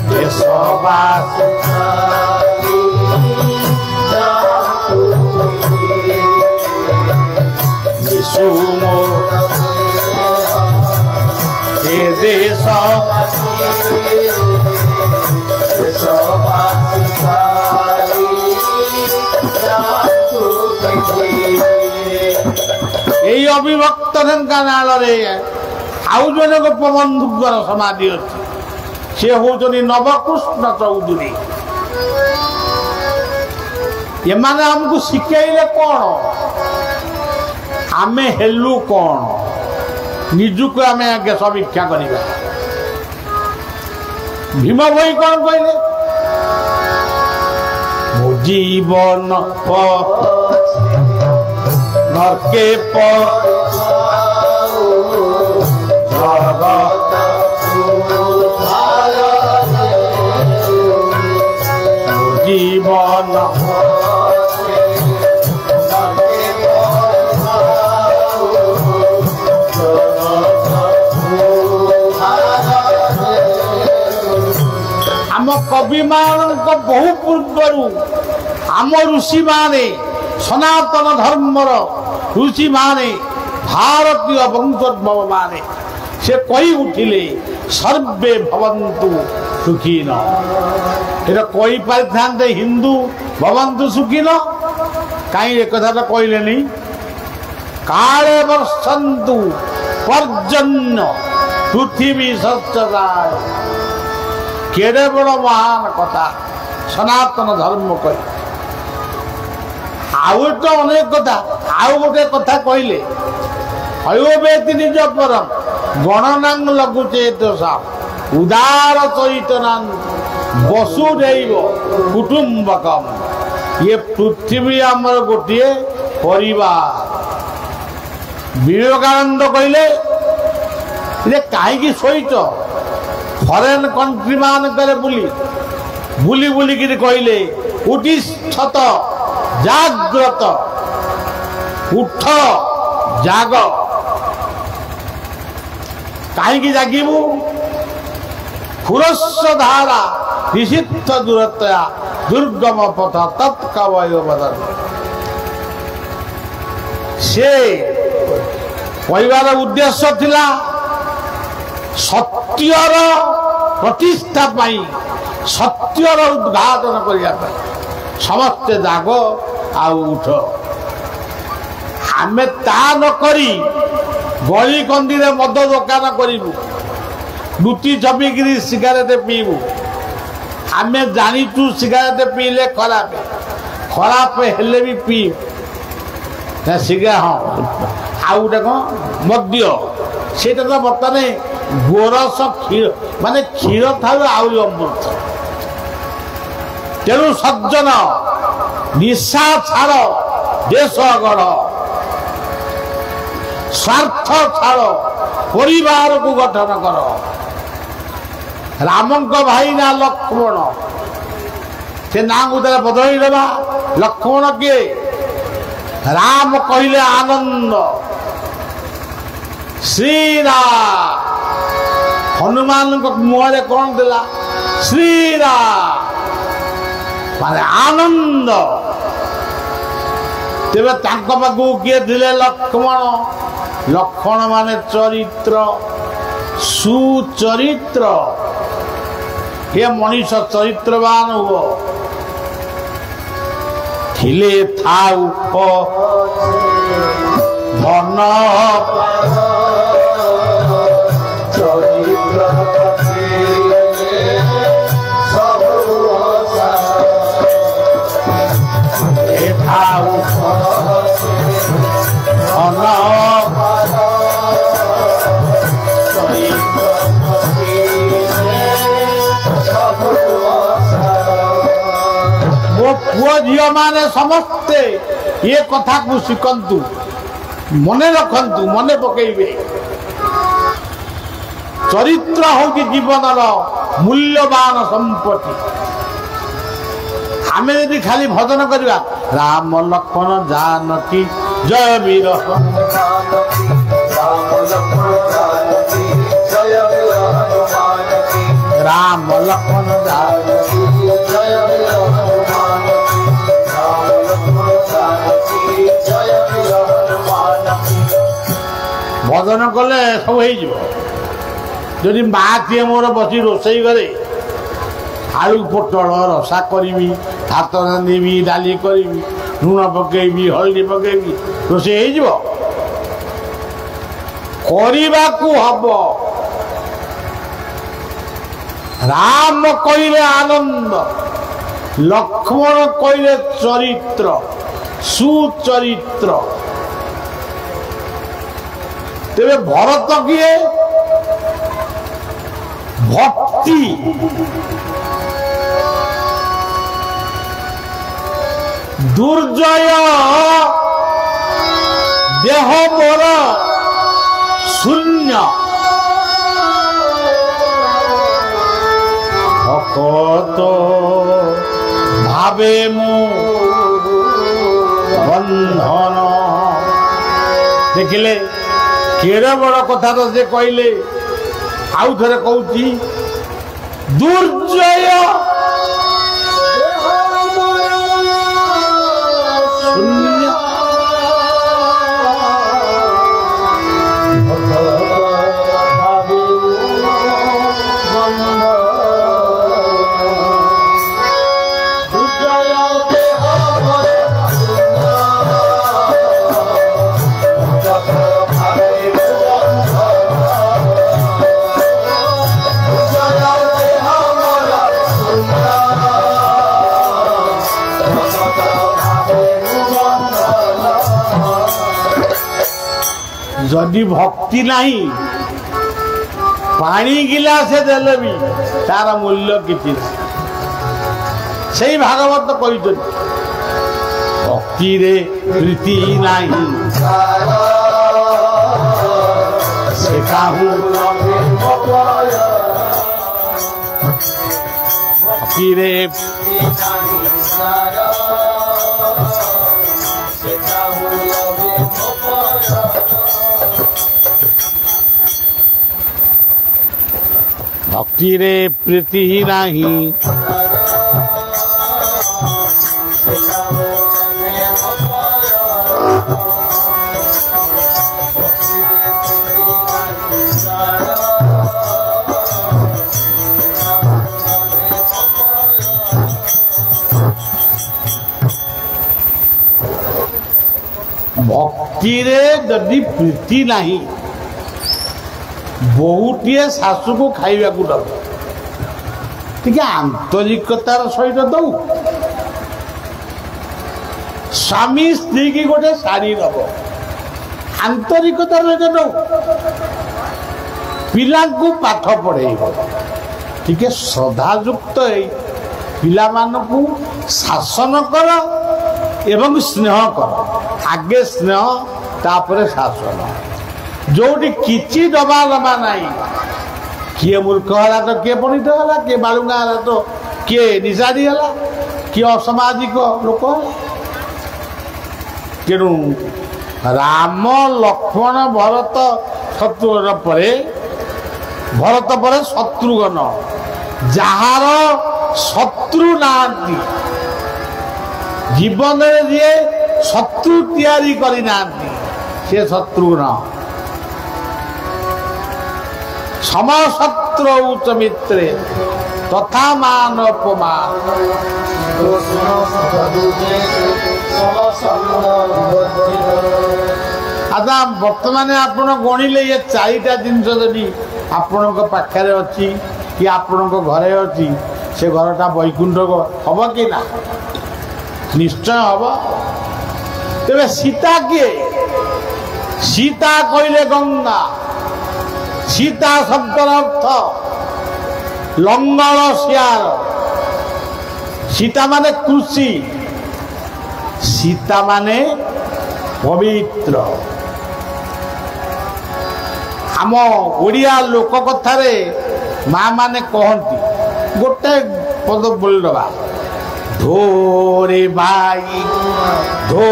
देशवास मिशु मोर ये देश यही अविभक्त ढेंकानाल आउ जने गोपबंधुଙ୍କର समाधि अच्छी सी हूँ नवकृष्ण चौधरी। एमाने हमको शिखेले कौन, आमे हेलु कौन, निजुक आमे आगे समीक्षा करिबा। भीम भई कौन कहले, मो जीवन नरके जीवन आम कवि मान बहु पूर्वर आम ऋषि माने सनातन धर्मर ऋषि माने भारतीय वंशोद्भव माने से कही उठिले सर्वे भवन्तु सुखीन। ये कही पारि हिंदू भवन्तु सुखीन, कहीं एक कथा तो कहले नहीं। काले वर्षन्तु पर्जन्य पृथ्वी सच्चदाय। केड़े बड़ महान कथा सनातन धर्म कह। आउ तो अनेक कथा आउ गोटे कथा कहले, अयोवेति निज परम गणनांग लगुचे दोषा उदार चैतनान वसुदैव कुटुंबकम। ये पृथ्वी आमर गोटे परिवार। विवेकानंद कहले कहीं शोच फरेन कंट्री मान बुली बुली बुली कहले उठिष्ठत जाग्रत उठ जाग। कहीं जागिबू खुरस्व धारा निषिद्ध दूरतया दुर्गम पथ तत्कवय बदन से कहबार उद्देश्य थिला सत्यर प्रतिष्ठा पाई सत्यर उद्घाटन करने समस्ते जाग आउ उठ आमे ता न करी गली कंदी रे मद दुकान करू लुटी जमिकी सिगारेट पीबू आमे जानीचु सिगारेट पीले खराब खराब हेले भी पी सिगा हाँ आउ गोटे कौन मद्य से तो बर्तमान गोरस क्षीर माने क्षीर था आहरी अमृत तेणु सज्जन निशा छाड़ देश गढ़ स्वार्थ छाड़ परिवार को गठन कर रामंक भाई ना लक्ष्मण से ना को बदल देवा लक्ष्मण किए राम कहले आनंद श्रीराम हनुमान मुहरे कौन दिला श्रीराम माने आनंद तेरे पाखु किए थे लक्ष्मण लक्ष्मण माने चरित्र सुचरित्र ये मनीष चरित्रवान हो थिले थाउ धन पुओ झील माने समस्ते ये कथा को शिखंतु मने रखंतु मने पकेइबे चरित्र होगी जीवन मूल्यवान संपत्ति आमे यदि खाली भजन करवा राम लक्ष्मण जानकी जय वीर राम लक्ष्मण जानकी जय वीर भजन कले सब होदी माँ किए मोर बसी रोसई करे आलू पोटल रसा करी भात रांधि डाली करी लुण पकेबी हल्दी पकेबी रोसई करने हब राम कहले आनंद लक्ष्मण कहले चरित्र सुचरित्र तेरे भरत किए भक्ति दुर्जय देह मोर शून्य भक्त भावे मु बंधन देखिले केड़े बड़ कथा तो से कहले आउ थे कहती दुर्जय शून्य जदि भक्ति नहीं पानी गिलासे देले भी तार मूल्य किछि से भागवत कहते भक्ति रे प्रीति नहीं से काहू भक्ति रे भक्ति रे प्रीति ही नहीं भक्ति जदि प्रीति नहीं बहुटीए शाशु को खाइबा को दब टे आंतरिकतार सहित दौ स्वामी स्त्री की गोटे शाढ़ी दब आंतरिकतार सहित दौ पिला को पाठ पढ़े टे श्रद्धायुक्त पिला मानकु शासन कर एवं स्नेह कर आगे स्नेह तापर शासन जोटी किसी दबा दबा नहीं किए मूर्ख है तो किए पंडित है किए बालुंगा है तो किए निशादी है किए असामाजिक लोक तेणु राम लक्ष्मण भरत शत्रुघ्न पर शत्रुघ्न जार शत्रु नांती जीवन में जी शत्रु तैयारी करना से शत्रुघ्न समशत्रु उच्च मित्रे तथा मान अपमान आदा बर्तमान आपण गणिले ये चारिटा जिनस जदि आपण पाखे अच्छी कि आपण घरे अच्छी से घरटा वैकुंठ हम कि ना निश्चय हम तेरे सीता किए सीता कहले गंगा सीता शब्दर अर्थ लंगल सियार सीता माने कृषि सीता माने पवित्र आम ओडिया लोक कथारे माँ माने कहती गोटे पद बोल दबा धोरे भाई धो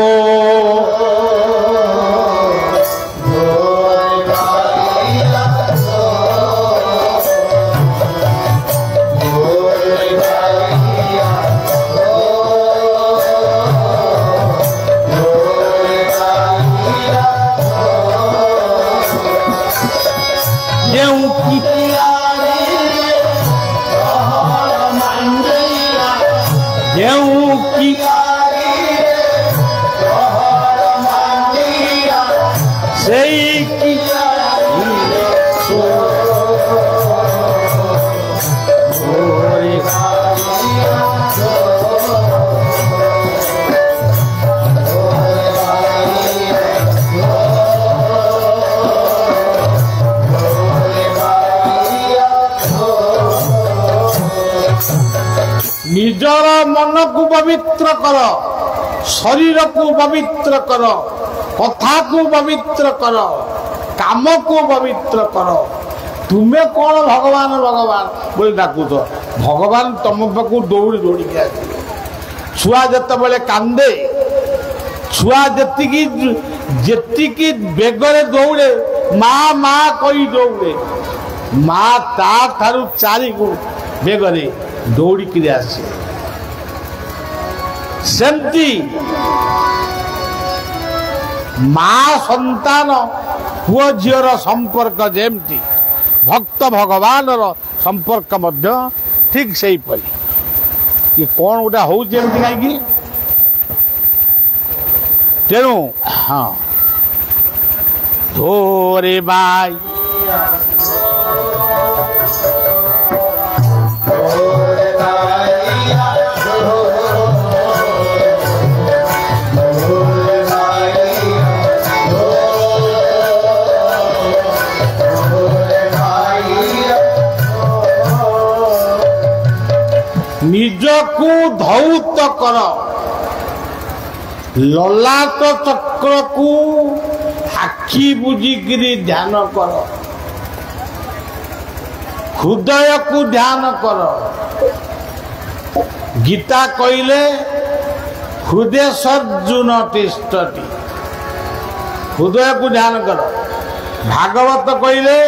निजर मन को पवित्र कर शरीर को पवित्र कर कथा को पवित्र कर काम को पवित्र कर तुम्हें कौन भगवान भगवान बोले डाकुच भगवान तुम पाक दौड़ी दौड़ी के आस छुआ जिते कांदे छुआ जी बेगरे दौड़े माँ माँ कही दौड़े माँ ता ठारू 4 गुण बेगरे दौड़ी आसे सेमती माँ संतान पुओ झीर संपर्क जेमती भक्त भगवान संपर्क मध्य ठीक से ये कौन गोटे हूँ कहीं तेणु हाँ धोरे बाई निजकू धौत कर ललाट चक्र को आखि बुझिकी ध्यान कर हृदय को ध्यान कर गीता कहले हृदय सर्जुन तिष्ठति हृदय को ध्यान कर भागवत कहले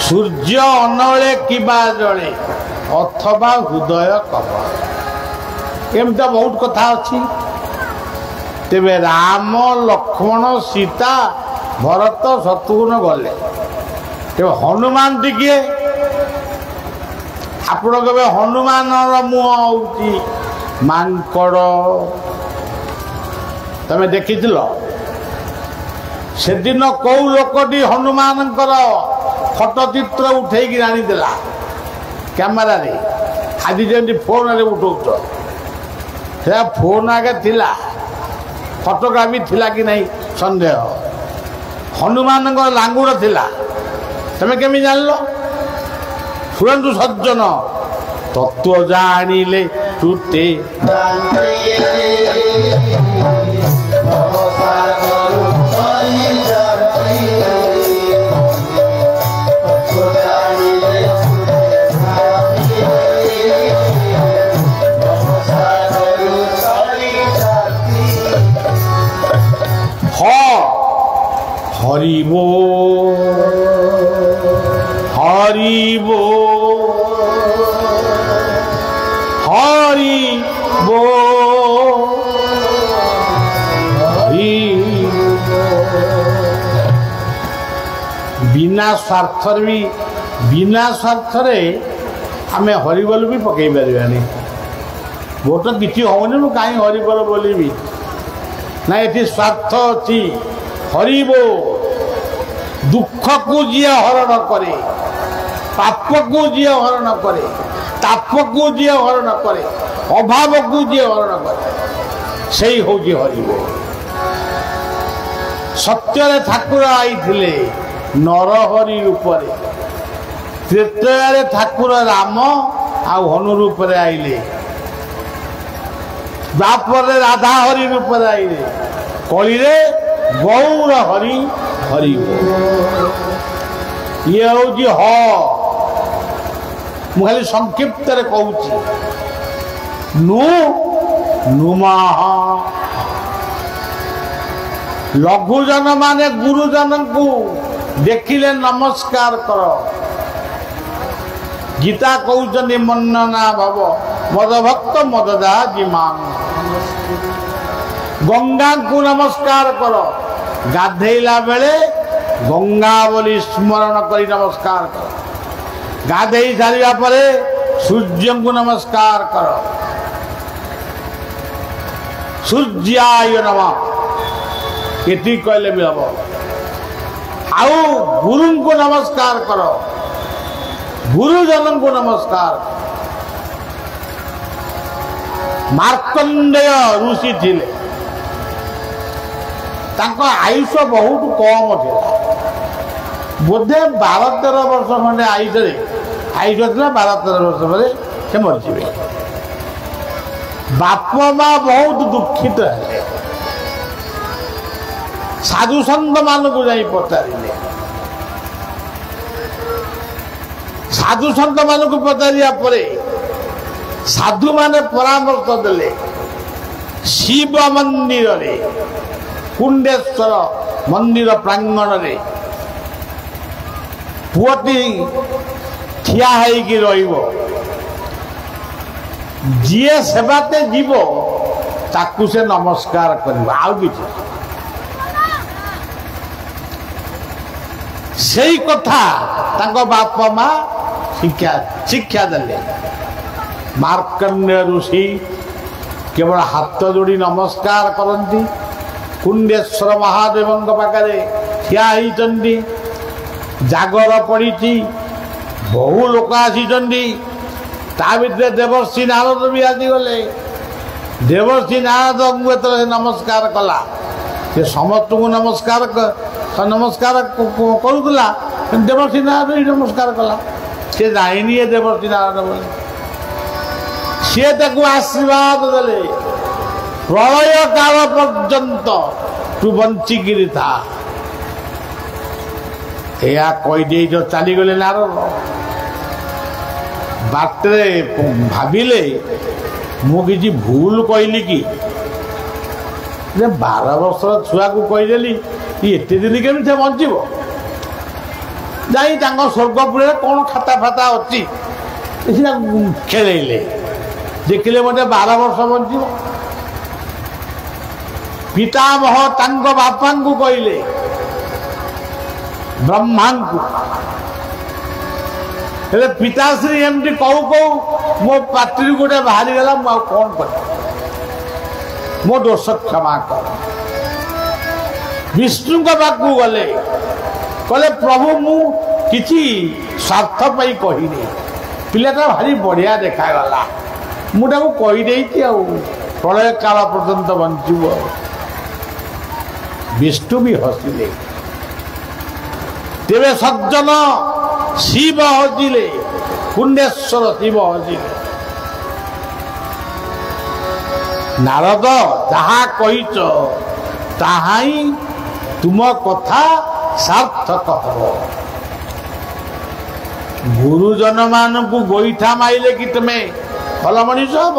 सूर्य अनले किबा जले अथवा हृदय कमल एमता बहुत कथा अच्छी तेरे राम लक्ष्मण सीता भरत शत्रुघ्न गले तेरे हनुमान टिके आपण के हनुमान मुह हूँ मांकड़ ତମେ ଦେଖିଥିଲ ସେଦିନ କୋଉ ଲୋକଟି ହନୁମାନଙ୍କର ଫଟୋ ଚିତ୍ର ଉଠେଇକି ଆଣିଦେଲା କ୍ୟାମେରାରେ? ଆଜି ଯେମିତି ଫୋନରେ ଉଠଉଛ, ସେଟା ଫୋନ ଆଗେ ଥିଲା, ଫଟୋଗ୍ରାଫି ଥିଲା କି ନାହିଁ ସନ୍ଦେହ। ହନୁମାନଙ୍କର ଲାଙ୍ଗୁଡ଼ ଥିଲା, ତମେ କେମିତି ଜାଣିଲ? ଶୁଣନ୍ତୁ ସଜ୍ଜନ, ତତ୍ଵ ଜାଣିଲେ ତୁତେ হরিব হরিব হরিব বিনা স্বার্থরে ବି ବିନା ସ୍ୱାର୍ଥରେ ଆମେ ହରିବୋଲ ବି ପକେଇ ପାରିବାନି। ମୋର ତ କିଛି ହେଉନି, ମୁଁ କାହିଁ ହରିବୋଲ ବୋଲିବି? ନା ଏଠି ସ୍ୱାର୍ଥ ଅଛି। ହରିବ ଦୁଃଖକୁ ଯିଏ ହରଣ କରେ, ପାପକୁ ଯିଏ ହରଣ କରେ, ତାପକୁ ଯିଏ ହରଣ କରେ, ଅଭାବକୁ ଯିଏ ହରଣ କରେ, ସେଇ ହେଉଛି ହରିବ। ସତ୍ୟରେ ଠାକୁର ଆଇଥିଲେ ନରହରି ରୂପରେ, ତ୍ରେତୟାରେ ଠାକୁର ରାମ ଆଉ ହନୁ ରୂପରେ ଆଇଲେ, ଦ୍ୱାପରରେ ରାଧା ହରି ରୂପରେ ଆଇଲେ, କଳିରେ ଗୌର ହରି ହରିବ। ଇଏ ହେଉଛି ମୁଁ ଖାଲି ସଂକ୍ଷିପ୍ତରେ କହୁଛି। ନୁମଃ ଲଘୁଜନ ମାନେ ଗୁରୁଜନଙ୍କୁ ଦେଖିଲେ ନମସ୍କାର କର। ଗୀତା କହୁଛନ୍ତି ମନ୍ନନା ଭବ ମଦ ଭକ୍ତ ମଦଦା ଜିମାଂ। ଗଙ୍ଗାଙ୍କୁ ନମସ୍କାର କର, ଗାଧେଇଲା ବେଳେ ଗଙ୍ଗା ବୋଲି ସ୍ମରଣ କରି ନମସ୍କାର କର। ଗାଧେଇ ସାରିବା ପରେ ସୂର୍ଯ୍ୟଙ୍କୁ ନମସ୍କାର କର, ସୂର୍ଯ୍ୟାୟ ନମଃ ଏତିକି କହିଲେ ବି ହବ। ଆଉ ଗୁରୁଙ୍କୁ ନମସ୍କାର କର, ଗୁରୁଜନଙ୍କୁ ନମସ୍କାର। ମାର୍କଣ୍ଡେୟ ଋଷି ଥିଲେ, ତାଙ୍କ ଆୟୁଷ ବହୁତ କମ ଥିଲା, ବୋଧେ 12-13 ବର୍ଷ ଖଣ୍ଡେ ଆୟୁଷ ଥିଲା। 12-13 ବର୍ଷ ପରେ ସେ ମରିଯିବେ। ବାପ ମା ବହୁତ ଦୁଃଖିତ ହେଲେ, ସାଧୁସନ୍ଥ ମାନଙ୍କୁ ଯାଇ ପଚାରିଲେ। ସାଧୁସନ୍ଥ ମାନଙ୍କୁ ପଚାରିବା ପରେ ସାଧୁମାନେ ପରାମର୍ଶ ଦେଲେ, ଶିବ ମନ୍ଦିରରେ କୁଣ୍ଡେଶ୍ୱର ମନ୍ଦିର ପ୍ରାଙ୍ଗଣରେ ପୁଅଟି ଠିଆ ହେଇକି ରହିବ, ଯିଏ ସେବାତେ ଯିବ ତାକୁ ସେ ନମସ୍କାର କରିବ, ଆଉ କିଛି। ସେଇ କଥା ତାଙ୍କ ବାପ ମା ଶିକ୍ଷା ଦେଲେ। ମାର୍କଣ୍ଡେୟ ଋଷି କେବଳ ହାତ ଯୋଡ଼ି ନମସ୍କାର କରନ୍ତି। କୁଣ୍ଡେଶ୍ୱର ମହାଦେବଙ୍କ ପାଖରେ ଠିଆ ହେଇଛନ୍ତି, ଜାଗର ପଡ଼ିଛି, ବହୁ ଲୋକ ଆସିଛନ୍ତି। ତା ଭିତରେ ଦେବର୍ଷି ନାରଦ ବି ଆସିଗଲେ। ଦେବର୍ଷି ନାରଦଙ୍କୁ ଯେତେବେଳେ ନମସ୍କାର କଲା, ସେ ସମସ୍ତଙ୍କୁ ନମସ୍କାର କରୁଥିଲା, ଦେବର୍ଷି ନାରଦ ବି ନମସ୍କାର କଲା। ସେ ଯାଇନି ଏ ଦେବର୍ଷି ନାରଦ ବୋଲି, ସିଏ ତାକୁ ଆଶୀର୍ବାଦ ଦେଲେ, ପ୍ରଳୟ କାଳ ପର୍ଯ୍ୟନ୍ତ ତୁ ବଞ୍ଚିକିରି ଥା। ଏହା କହିଦେଇ ଯୋଉ ଚାଲିଗଲେ ନାରଦ। ବାଟରେ ଭାବିଲେ, ମୁଁ କିଛି ଭୁଲ କହିଲି କି? ଯେ 12 ବର୍ଷର ଛୁଆକୁ କହିଦେଲି, ଏତେ ଦିନ କେମିତି ସେ ବଞ୍ଚିବ? ଯାଇ ତାଙ୍କ ସ୍ୱର୍ଗପୁରରେ କ'ଣ ଖାତା ଫାତା ଅଛି ସେଟା ଖେଳେଇଲେ, ଦେଖିଲେ ମୋତେ 12 ବର୍ଷ ବଞ୍ଚିବ। ପିତାମହ ତାଙ୍କ ବାପାଙ୍କୁ କହିଲେ, ବ୍ରହ୍ମାଙ୍କୁ। ହେଲେ ପିତାଶ୍ରୀ ଏମିତି କହୁ କହୁ ମୋ ପାଟିରୁ ଗୋଟେ ବାହାରିଗଲା, ମୁଁ ଆଉ କ'ଣ କରିବି? मो दोष क्षमा कर। विष्णु पाखु गले कहले प्रभु मु किछि स्वार्थ पाई कहिनी पिलाटा भारी बढ़िया देखागला मुझे कहीदे प्रलय काल पर्यंत बंचब। विष्णु भी हसिले तेरे सज्जन शिव हसिले पुण्येश्वर शिव हसिले नारद जहा कहीच ताहा ही तुम कथा सार्थक हम। गुरुजन मान को गोईठा माइले कि तुम्हें भल मनीष हम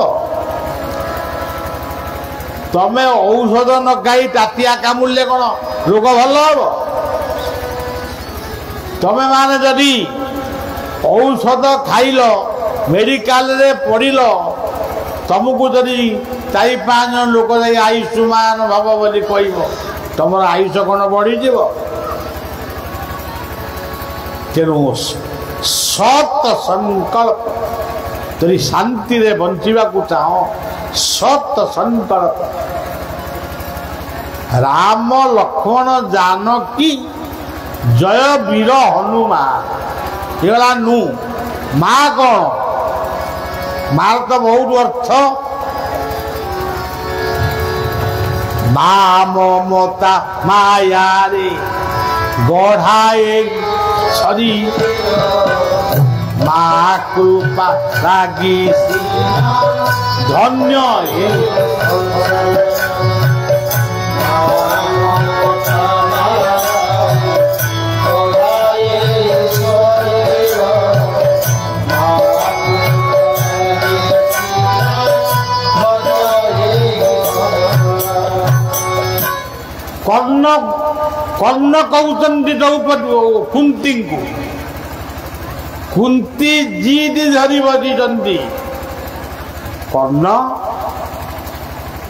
तमें औषध न खाई तातिया कामुड़े कौन रोग भल हम। तमें माने जदि औषध खाइल मेडिकल रे पड़िल तुमको जदि 4-5 जन लोक आयुष्मान भव बोली कह तुम आयुष कौन बढ़ीज। तेणु सत संकल्प तरी शांति रे बंचिबा को चाह सत संकल्प राम लक्ष्मण जानकी जय वीर हनुमान ये नु माँ कौन मार तो बहुत अर्थ माँ ममता माया रे गढ़ाए सरी माँ कृपा रागी धन्य कर्ण कर्ण कहते द्रौपदी कुंती को कुंती जीद धरी बजी कर्ण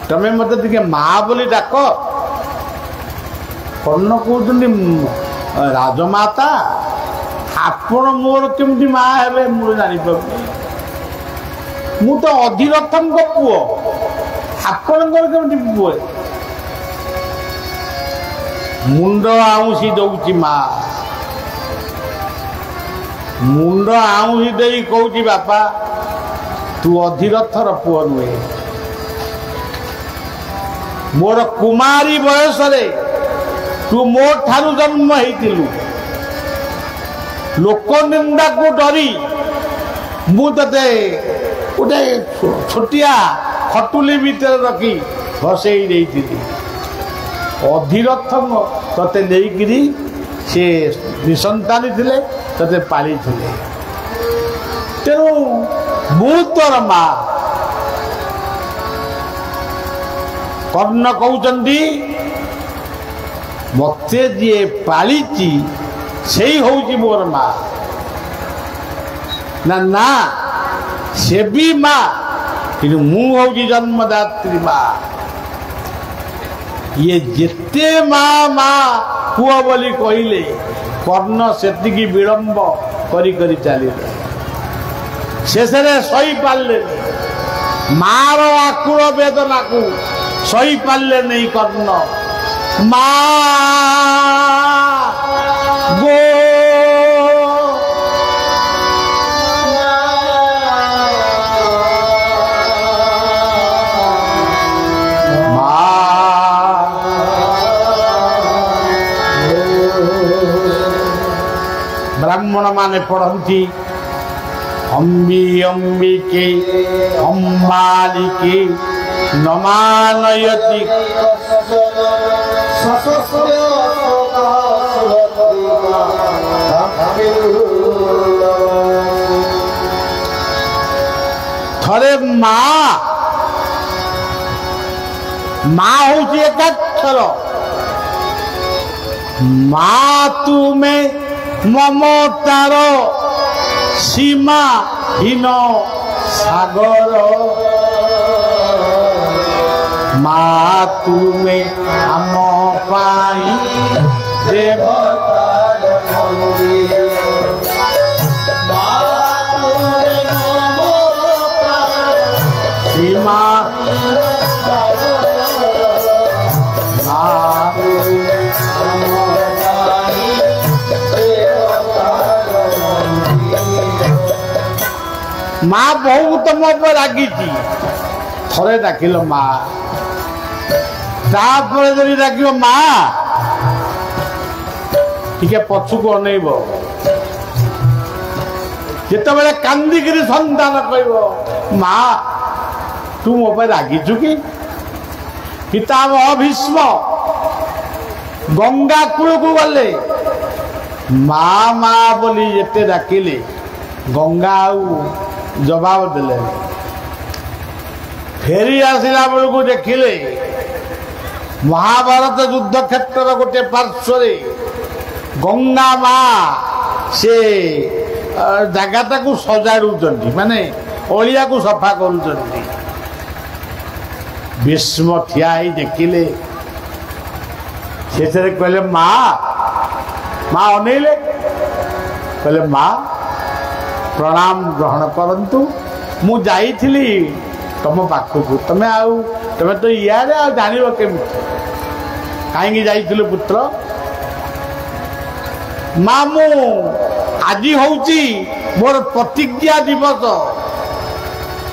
तमें मत टे माँ बोली डाक कर्ण कहते राजमाता आपण मोर केमती माँ है मुझे जापर मु तो अधिरथम को पुओ आपणकर केमती पुओ मुंड आउसी दौची माँ मुंड आउसी दे कहूँ बापा तू अधिरथर पुओ नुहे मोर कुमारी बयस तू मो ठारू जन्म होइतिलु लोक निंदा को डरी मु तते गोटे छोटिया खटुली भीतर रखी भसई देइतिली अधिरथम तते लेकिरी से निसंतानी थिले तते पाली थिले तेणु मु तोर माँ कर्ण कहते मते जी पाली से हूँ मोर माँ ना ना से भी माँ कि मुझे जन्मदात्री माँ ये जिते माँ माँ पुआ बोली कहले कर्ण से विलंब करी करी चलिए शेष सही पारे मार आकुल वेदना को सही पारे नहीं कर्ण माँ गो ब्राह्मण माने पढ़ती अम्बी अम्बिके अम्बालिके नमानयति थरे माँ माँ हूँ एकाक्षर माँ तुम्हें ममतार सीमा हीन सागर माँ तुम्हें आम पाई देवतार सीमा ମା ବହୁତ ମୋ ଉପରେ ରାଗିଛି। ଥରେ ଡାକିଲ ମା, ତାପରେ ଯଦି ଡାକିବ ମା ଟିକେ ପଛକୁ ଅନେଇବ। ଯେତେବେଳେ କାନ୍ଦିକିରି ସନ୍ତାନ କହିବ ମା ତୁ ମୋ ପାଇଁ ରାଗିଛୁ କି? ପିତାମହ ଭୀଷ୍ମ ଗଙ୍ଗା କୂଳକୁ ଗଲେ, ମା ମା ବୋଲି ଯେତେ ଡାକିଲେ ଗଙ୍ଗା ଆଉ ଜବାବ ଦେଲେ। ଫେରି ଆସିଲା ବେଳକୁ ଦେଖିଲେ ମହାଭାରତ ଯୁଦ୍ଧ କ୍ଷେତ୍ରର ଗୋଟିଏ ପାର୍ଶ୍ୱରେ ଗଙ୍ଗା ମା ସେ ଜାଗାଟାକୁ ସଜାଡୁଛନ୍ତି, ମାନେ ଅଳିଆକୁ ସଫା କରୁଛନ୍ତି। ଭୀଷ୍ମ ଠିଆ ହେଇ ଦେଖିଲେ, ସେଥିରେ କହିଲେ ମା ମା ଅନେଇଲେ, କହିଲେ ମା ପ୍ରଣାମ ଗ୍ରହଣ କରନ୍ତୁ। ମୁଁ ଯାଇଥିଲି ତମ ପାଖକୁ, ତମେ ତ ଇଆଡ଼େ ଆଉ ଜାଣିବ କେମିତି? କାହିଁକି ଯାଇଥିଲୁ ପୁତ୍ର? ମା ମୁଁ ଆଜି ହଉଛି ମୋର ପ୍ରତିଜ୍ଞା ଦିବସ,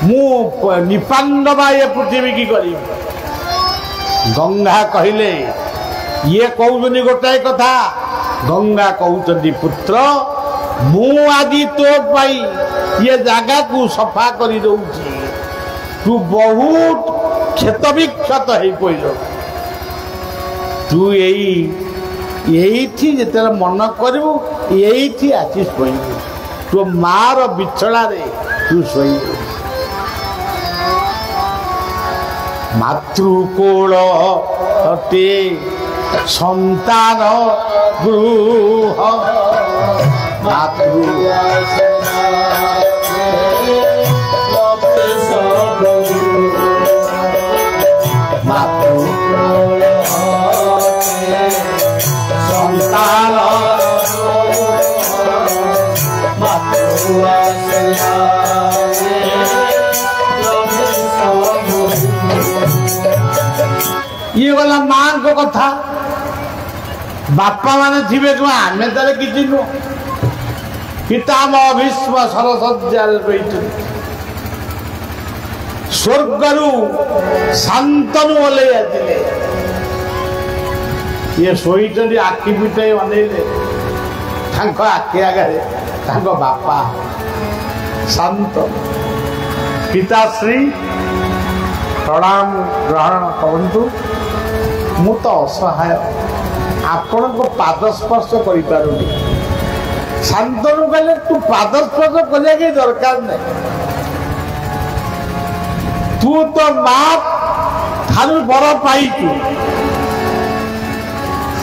ମୁଁ ନିପାଣ୍ଡବା ଏ ପୃଥିବୀ କି କରିବି। ଗଙ୍ଗା କହିଲେ ଇଏ କହୁଛନ୍ତି ଗୋଟାଏ କଥା, ଗଙ୍ଗା କହୁଛନ୍ତି ପୁତ୍ର ମୁଁ ଆଜି ତୋ ପାଇଁ ଇଏ ଜାଗାକୁ ସଫା କରି ଦଉଛି। ତୁ ବହୁତ କ୍ଷତ ବିକ୍ଷତ ହେଇ ପଇଲ। ତୁ ଏଇଠି ଯେତେବେଳେ ମନ କରିବୁ ଏଇଠି ଆସି ଶୋଇବୁ, ତୋ ମାର ବିଛଣାରେ ତୁ ଶୋଇବୁ। ମାତୃକୋଳ ଅଟେ ସନ୍ତାନ ଗୃହ, ମାତୃ ସନ୍ତାନ ଇଏ ଗଲା ମାଙ୍କ କଥା। ବାପା ମାନେ ଥିବେ କି ଆମେ ତାହେଲେ କିଛି ନୁହଁ। ପିତାମହ ଭୀଷ୍ମ ସରସଜ୍ଜାରେ ରହିଛନ୍ତି। ସ୍ୱର୍ଗରୁ ଶାନ୍ତନୁ ଓହ୍ଲେଇ ଆସିଲେ। ଇଏ ଶୋଇଛନ୍ତି, ଆଖି ପିଟାଇ ଅନେଇଲେ, ତାଙ୍କ ଆଖି ଆଗରେ ତାଙ୍କ ବାପା ଶାନ୍ତନୁ। ପିତାଶ୍ରୀ ପ୍ରଣାମ ଗ୍ରହଣ କରନ୍ତୁ। ମୁଁ ତ ଅସହାୟ, ଆପଣଙ୍କ ପାଦ ସ୍ପର୍ଶ କରିପାରୁନି। ଶାନ୍ତନୁ କହିଲେ ତୁ ପାଦ ସ୍ପର୍ଶ କରିବା କିଛି ଦରକାର ନାହିଁ। ତୁ ତ ମା ଠାରୁ ବର ପାଇଛୁ,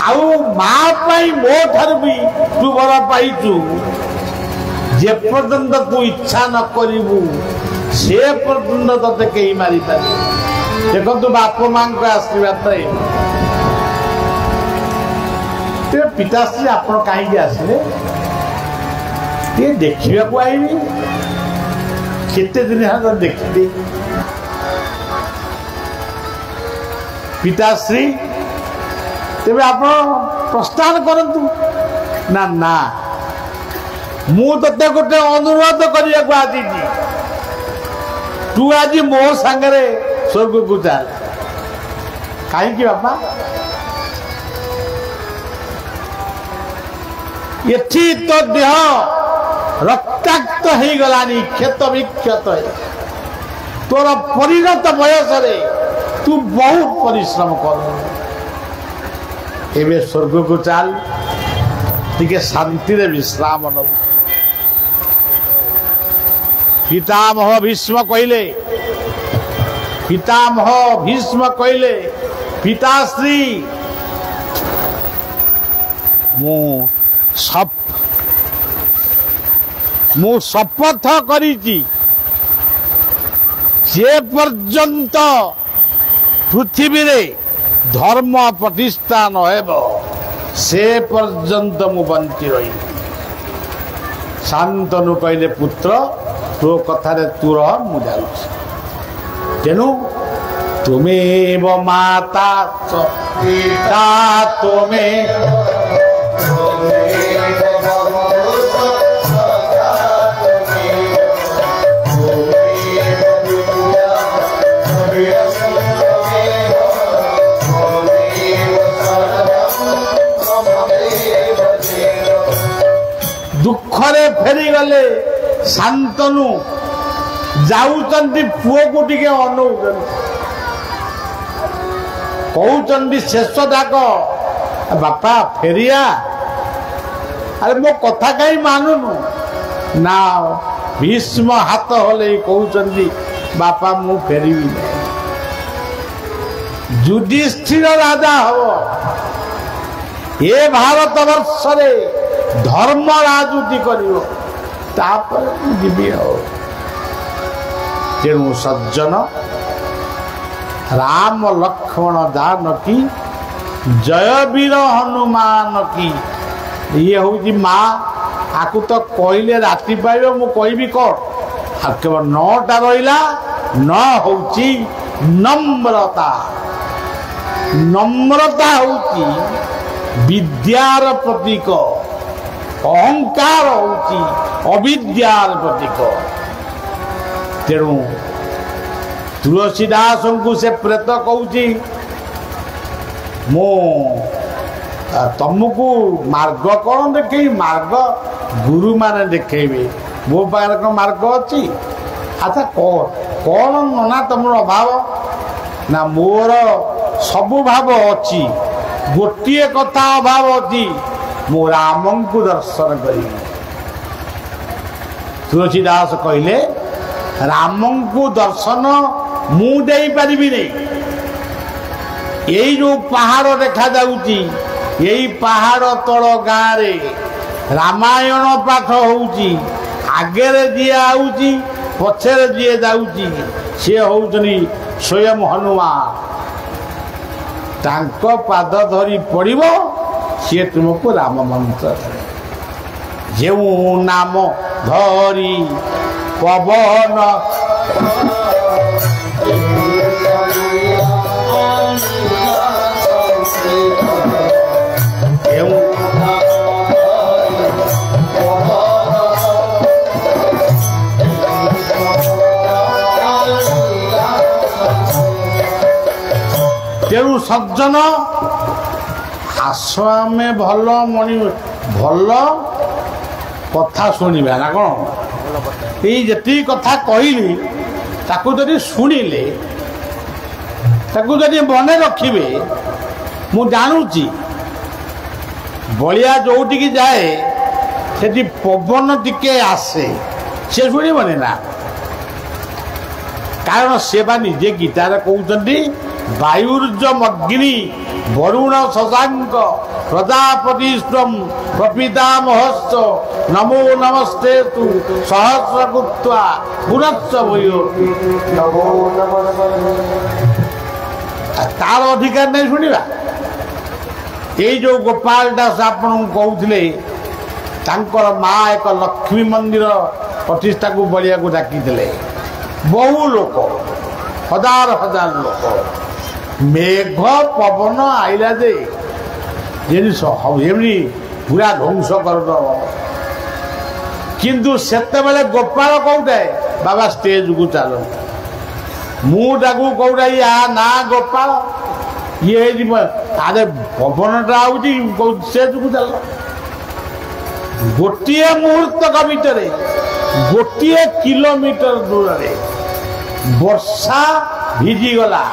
ଆଉ ମା ପାଇଁ ମୋ ଠାରୁ ବି ତୁ ବର ପାଇଛୁ। ଯେ ପର୍ଯ୍ୟନ୍ତ ତୁ ଇଚ୍ଛା ନ କରିବୁ ସେ ପର୍ଯ୍ୟନ୍ତ ତତେ କେହି ମାରିପାରିବେ। ଦେଖନ୍ତୁ ବାପ ମାଙ୍କ ଆଶୀର୍ବାଦ ପିତାଶ୍ରୀ ଆପଣ କାହିଁକି ଆସିଲେ? ଟିକେ ଦେଖିବାକୁ ଆଇବି, କେତେ ଦିନ ହେଲା ଦେଖିଲି। ପିତାଶ୍ରୀ ତେବେ ଆପଣ ପ୍ରସ୍ଥାନ କରନ୍ତୁ। ନା ନା, ମୁଁ ତତେ ଗୋଟେ ଅନୁରୋଧ କରିବାକୁ ଆସିଛି। ତୁ ଆଜି ମୋ ସାଙ୍ଗରେ ସ୍ୱର୍ଗକୁ ଚାଲ। କାହିଁକି ବାପା? ଏଠି ତୋ ଦେହ ରକ୍ତାକ୍ତ ହେଇଗଲାଣି, କ୍ଷତ ବିକ୍ଷତ। ତୋର ପରିଣତ ବୟସରେ ତୁ ବହୁତ ପରିଶ୍ରମ କରୁ। ଏବେ ସ୍ୱର୍ଗକୁ ଚାଲ, ଟିକେ ଶାନ୍ତିରେ ବିଶ୍ରାମ ନବୁ। ପିତାମହ ଭୀଷ୍ମ କହିଲେ, ପିତାଶ୍ରୀ ମୁଁ ଶପଥ କରିଛି যে পর্যন্ত পৃথিবীরে ধর্ম প্রতিষ্ঠা নহব সে পর্যন্ত মু বঞ্চি রহিবি। শান্তনু কহিলে পুত্র তো কথারে তু রহ মু যাচ্ছি। তেণু তুমি মাতা পিতা তুমি ଫେରିଗଲେ ଶାନ୍ତନୁ ଯାଉଛନ୍ତି ପୁଅକୁ ଟିକେ ଅନଉଛନ୍ତି, କହୁଛନ୍ତି ଶେଷ ଡାକ ବାପା ଫେରିଆ। ଆରେ ମୋ କଥା କାହିଁ ମାନୁନୁ? ନା ଭୀଷ୍ମ ହାତ ହଲେଇ କହୁଛନ୍ତି ବାପା ମୁଁ ଫେରିବି। ଯୁଧିଷ୍ଠିର ରାଜା ହବ ଏ ଭାରତ ବର୍ଷରେ, ଧର୍ମ ରାଜୁତି କରିବ, ତାପରେ ମୁଁ ଯିବି। ଆଉ ତେଣୁ ସଜ୍ଜନ ରାମ ଲକ୍ଷ୍ମଣ ଜାନକୀ ଜୟ ବୀର ହନୁମାନ କି। ଇଏ ହଉଛି ମା, ଆକୁ ତ କହିଲେ ରାତି ପାଇବ, ମୁଁ କହିବି କଣ? ଆଉ କେବଳ ନଅଟା ରହିଲା। ନ ହଉଛି ନମ୍ରତା। ନମ୍ରତା ହଉଛି ବିଦ୍ୟାର ପ୍ରତୀକ, ଅହଙ୍କାର ହଉଛି ଅବିଦ୍ୟାର ପ୍ରତୀକ। ତେଣୁ ତୁଳସୀ ଦାସଙ୍କୁ ସେ ପ୍ରେତ କହୁଛି ମୁଁ ତମକୁ ମାର୍ଗ କ'ଣ ଦେଖେଇବି? ମାର୍ଗ ଗୁରୁମାନେ ଦେଖେଇବେ, ମୋ ପାଖରେ କ'ଣ ମାର୍ଗ ଅଛି? ଆଚ୍ଛା କ'ଣ ନନା ତମର ଅଭାବ? ନା ମୋର ସବୁ ଭାବ ଅଛି, ଗୋଟିଏ କଥା ଅଭାବ ଅଛି, ମୁଁ ରାମଙ୍କୁ ଦର୍ଶନ କରିବି। ତୁଳସୀ ଦାସ କହିଲେ ରାମଙ୍କୁ ଦର୍ଶନ ମୁଁ ଦେଇପାରିବିନି। ଏଇ ଯୋଉ ପାହାଡ଼ ଦେଖାଯାଉଛି, ଏଇ ପାହାଡ଼ ତଳ ଗାଁରେ ରାମାୟଣ ପାଠ ହଉଛି। ଆଗରେ ଯିଏ ଆଉଛି, ପଛରେ ଯିଏ ଯାଉଛି, ସିଏ ହଉଛନ୍ତି ସ୍ୱୟଂ ହନୁମାନ। ତାଙ୍କ ପାଦ ଧରି ପଡ଼ିବ, ସିଏ ତୁମକୁ ରାମ ମନ୍ତ୍ର ଦେବେ। ଯେଉଁ ନାମ ଧରି ପବନ ତେଣୁ ସଜ୍ଜନ ଆସ ଆମେ ଭଲ କଥା ଶୁଣିବା ନା କ'ଣ? ଏଇ ଯେତିକି କଥା କହିଲି ତାକୁ ଯଦି ଶୁଣିଲେ, ତାକୁ ଯଦି ମନେ ରଖିବେ, ମୁଁ ଜାଣୁଛି ବଳିଆ ଯୋଉଠିକି ଯାଏ ସେଠି ପବନ ଟିକେ ଆସେ, ସେ ଶୁଣିବନି ନା? କାରଣ ସେ ବା ନିଜେ ଗୀତାରେ କହୁଛନ୍ତି ବାୟୁର୍ଜମଗ୍ନି ବରୁଣ ଶଶାଙ୍କ ପ୍ରଜାପତି ପ୍ରପିତାମହସ୍ତ ନମୋ ନମସ୍ତେ ତୁ ସହସ୍ରକୃତ୍ୱା ପୁନଶ୍ଚ ଭୂୟୋ। ତାର ଅଧିକାର ନାହିଁ ଶୁଣିବା। ଏଇ ଯୋଉ ଗୋପାଳ ଦାସ ଆପଣଙ୍କୁ କହୁଥିଲେ, ତାଙ୍କର ମା ଏକ ଲକ୍ଷ୍ମୀ ମନ୍ଦିର ପ୍ରତିଷ୍ଠାକୁ ବଳିବାକୁ ଡାକିଥିଲେ। ବହୁ ଲୋକ, ହଜାର ହଜାର ଲୋକ। ମେଘ ପବନ ଆଇଲା ଯେ ଜିନିଷ ଏମିତି ପୁରା ଧ୍ୱଂସ କରିଦେବ। କିନ୍ତୁ ସେତେବେଳେ ଗୋପାଳ କହୁଥାଏ ବାବା ଷ୍ଟେଜକୁ ଚାଲ। ମୁଁ ତାକୁ କହୁଥାଏ ୟା ନା ଗୋପାଳ, ଇଏ ହେଇଯିବ। ଆରେ ପବନଟା ଆଉଛି, ଷ୍ଟେଜକୁ ଚାଲ। ଗୋଟିଏ ମୁହୂର୍ତ୍ତକ ଭିତରେ, ଗୋଟିଏ କିଲୋମିଟର ଦୂରରେ ବର୍ଷା ଭିଜିଗଲା,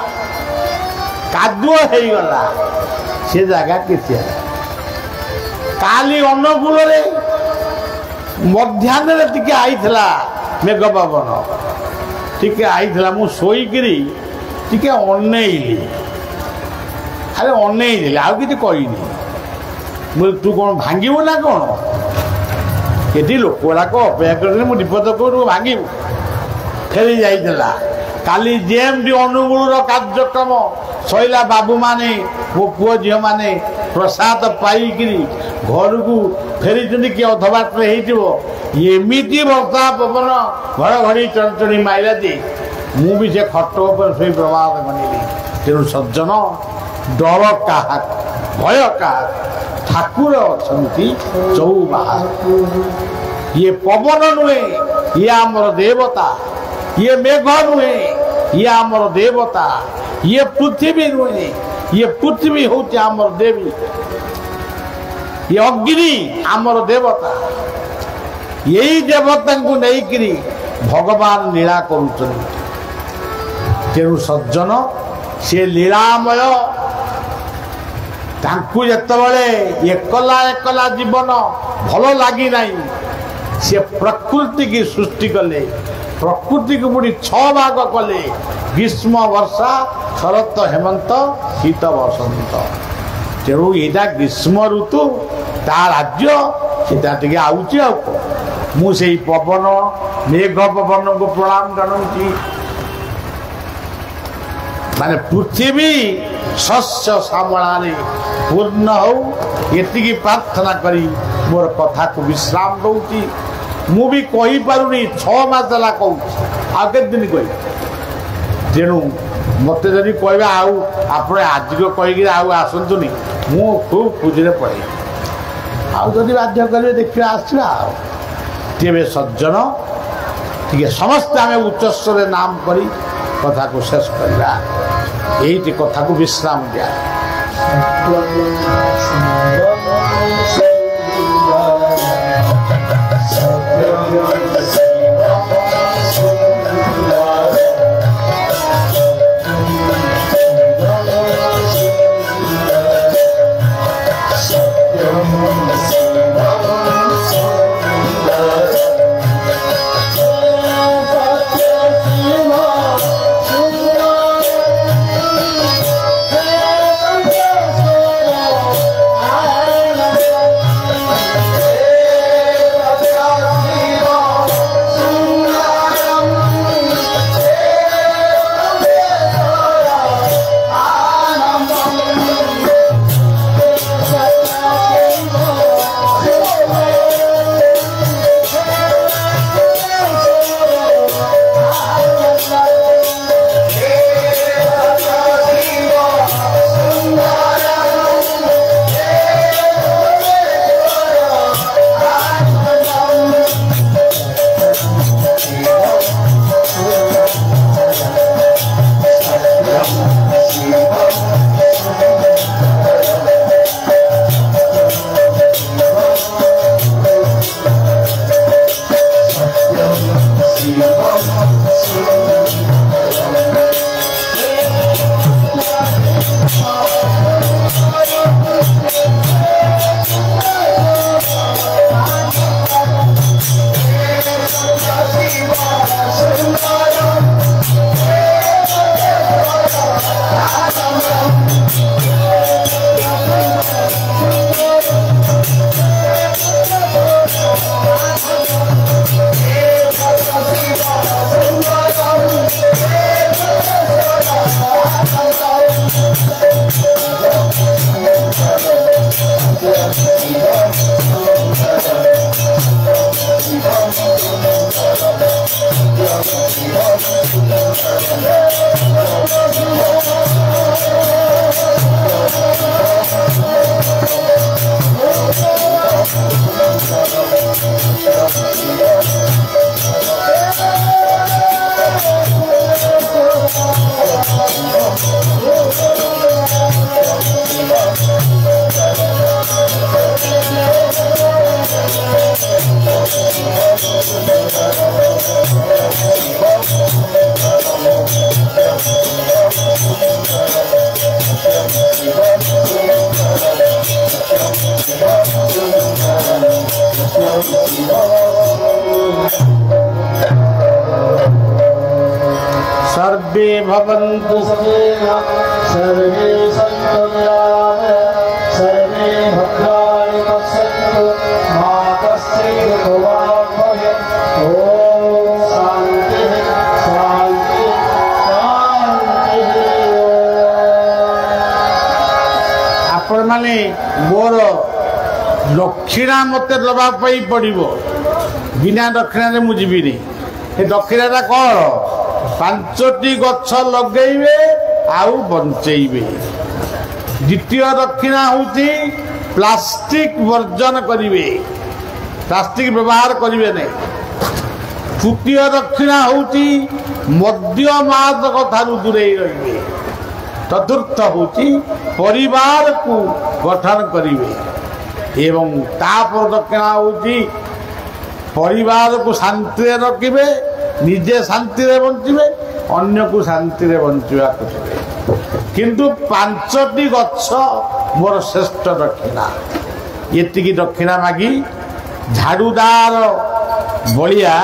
କାଦୁଅ ହେଇଗଲା, ସେ ଜାଗା କିଛି ହେଲା। କାଲି ଅନୁଗୁଳରେ ମଧ୍ୟାହ୍ନରେ ଟିକେ ଆଇଥିଲା ମେଘ ପବନ, ଟିକେ ଆଇଥିଲା। ମୁଁ ଶୋଇକିରି ଟିକେ ଅନେଇଲି। ଆରେ ଅନେଇଲି, ଆଉ କିଛି କହିନି। ମୁଁ ତୁ କ'ଣ ଭାଙ୍ଗିବୁ ନା କ'ଣ? ଏଠି ଲୋକ ଗୁଡ଼ାକ ଅପେକ୍ଷା କରିଥିଲେ, ମୁଁ ବିପଦ କରୁ ଭାଙ୍ଗିବୁ। ଫେରି ଯାଇଥିଲା। କାଲି ଯେମିତି ଅନୁଗୁଳର କାର୍ଯ୍ୟକ୍ରମ ସଇଲା, ବାବୁମାନେ ମୋ ପୁଅ ଝିଅମାନେ ପ୍ରସାଦ ପାଇକିରି ଘରକୁ ଫେରିଛନ୍ତି, କି ଅଧବାଟରେ ହେଇଥିବ, ଏମିତି ବର୍ଷା ପବନ ଘଡ଼ଘଡ଼ି ଚଡ଼ଚଡ଼ି ମାଇଲା ଯେ ମୁଁ ବି ସେ ଖଟ ଉପରେ ଶୋଇ ପ୍ରଭାତ ବନେଇଲି। ତେଣୁ ସଜ୍ଜନ ଡର କାହାକୁ, ଭୟ କାହାକୁ, ଠାକୁର ଅଛନ୍ତି ଚଉବାହାର। ଇଏ ପବନ ନୁହେଁ, ଇଏ ଆମର ଦେବତା। ଇଏ ମେଘ ନୁହେଁ, ଇଏ ଆମର ଦେବତା। ଇଏ ପୃଥିବୀ ନୁହେଁ, ଇଏ ପୃଥିବୀ ହେଉଛି ଆମର ଦେବୀ। ଇଏ ଅଗ୍ନି ଆମର ଦେବତା। यही देवता को लेकिन भगवान लीला करुचंती तेणु सज्जन से लीलामय तांकु जेतबेले एकला एकला जीवन भल लगी नहीं से प्रकृति की सृष्टि कले प्रकृति को पुणी 6 भाग कले ग्रीष्म वर्षा शरत हेमंत शीत बसंत तेणु यहाँ ग्रीष्म ऋतु ता राज्य सीटा टे आउची मुझे पवन मेघ पवन को प्रणाम जनाऊँगी माने पृथ्वी शस्य श्यामला पूर्ण हो ये प्रार्थना करी मोर कथा को विश्राम दूची मु भी कही पारुनी 6 मास है कहूँ आ दिन कह तेणु मत जब कह आप आज को कहीकि आसतुनि मु खूब खुशी पड़े आदि बाध्य करेंगे देखिए आसवा तेरे सज्जन टे समस्ते आम उच्चस्वर नाम करी कथा को शेष करवा यही कथा को विश्राम दिया सर्वे भवन्तु सर्वे सन्तु सर्वे भद्राणि पश्यन्तु मा कश्चित् दुःखभाग् भवेत्। ॐ शान्तिः शान्तिः शान्तिः। आपण माने मोर दक्षिणा मते दबा पई पड़िबो बिना दक्षिणा मु जीविनी ए दक्षिणाटा कौन 5टी गछ लगेबे आउ बंचेबे। द्वितीय दक्षिणा होती प्लास्टिक वर्जन करिवे प्लास्टिक व्यवहार करिवे नहीं। तृतीय दक्षिणा होती मद्य मादक ठारू दूरे रहिबे। चतुर्थ होती परिवार को गठन करिवे एवं तापर दक्षिणा होती ପରିବାରକୁ ଶାନ୍ତିରେ ରଖିବେ, ନିଜେ ଶାନ୍ତିରେ ବଞ୍ଚିବେ, ଅନ୍ୟକୁ ଶାନ୍ତିରେ ବଞ୍ଚିବାକୁ ଦେବେ। କିନ୍ତୁ 5ଟି ଗଛ ମୋର ଶ୍ରେଷ୍ଠ ଦକ୍ଷିଣା। ଏତିକି ଦକ୍ଷିଣା ମାଗି ଝାଡ଼ୁଦାର ବଳିଆ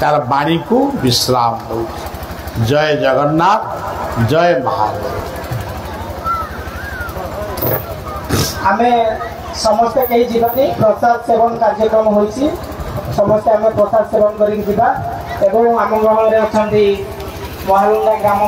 ତାର ବାଣୀକୁ ବିଶ୍ରାମ ଦେଉଛି। ଜୟ ଜଗନ୍ନାଥ, ଜୟ ମହାଦେବ। ଆମେ ସମସ୍ତେ କେହି ଯିବାନି, ପ୍ରସାଦ ସେବନ କାର୍ଯ୍ୟକ୍ରମ ହୋଇଛି। ସମସ୍ତେ ଆମେ ପ୍ରସାଦ ସେବନ କରିକି ଯିବା। ଏବଂ ଆମ ଗହଳରେ ଅଛନ୍ତି ମହାଲୁଣ୍ଡା ଗ୍ରାମ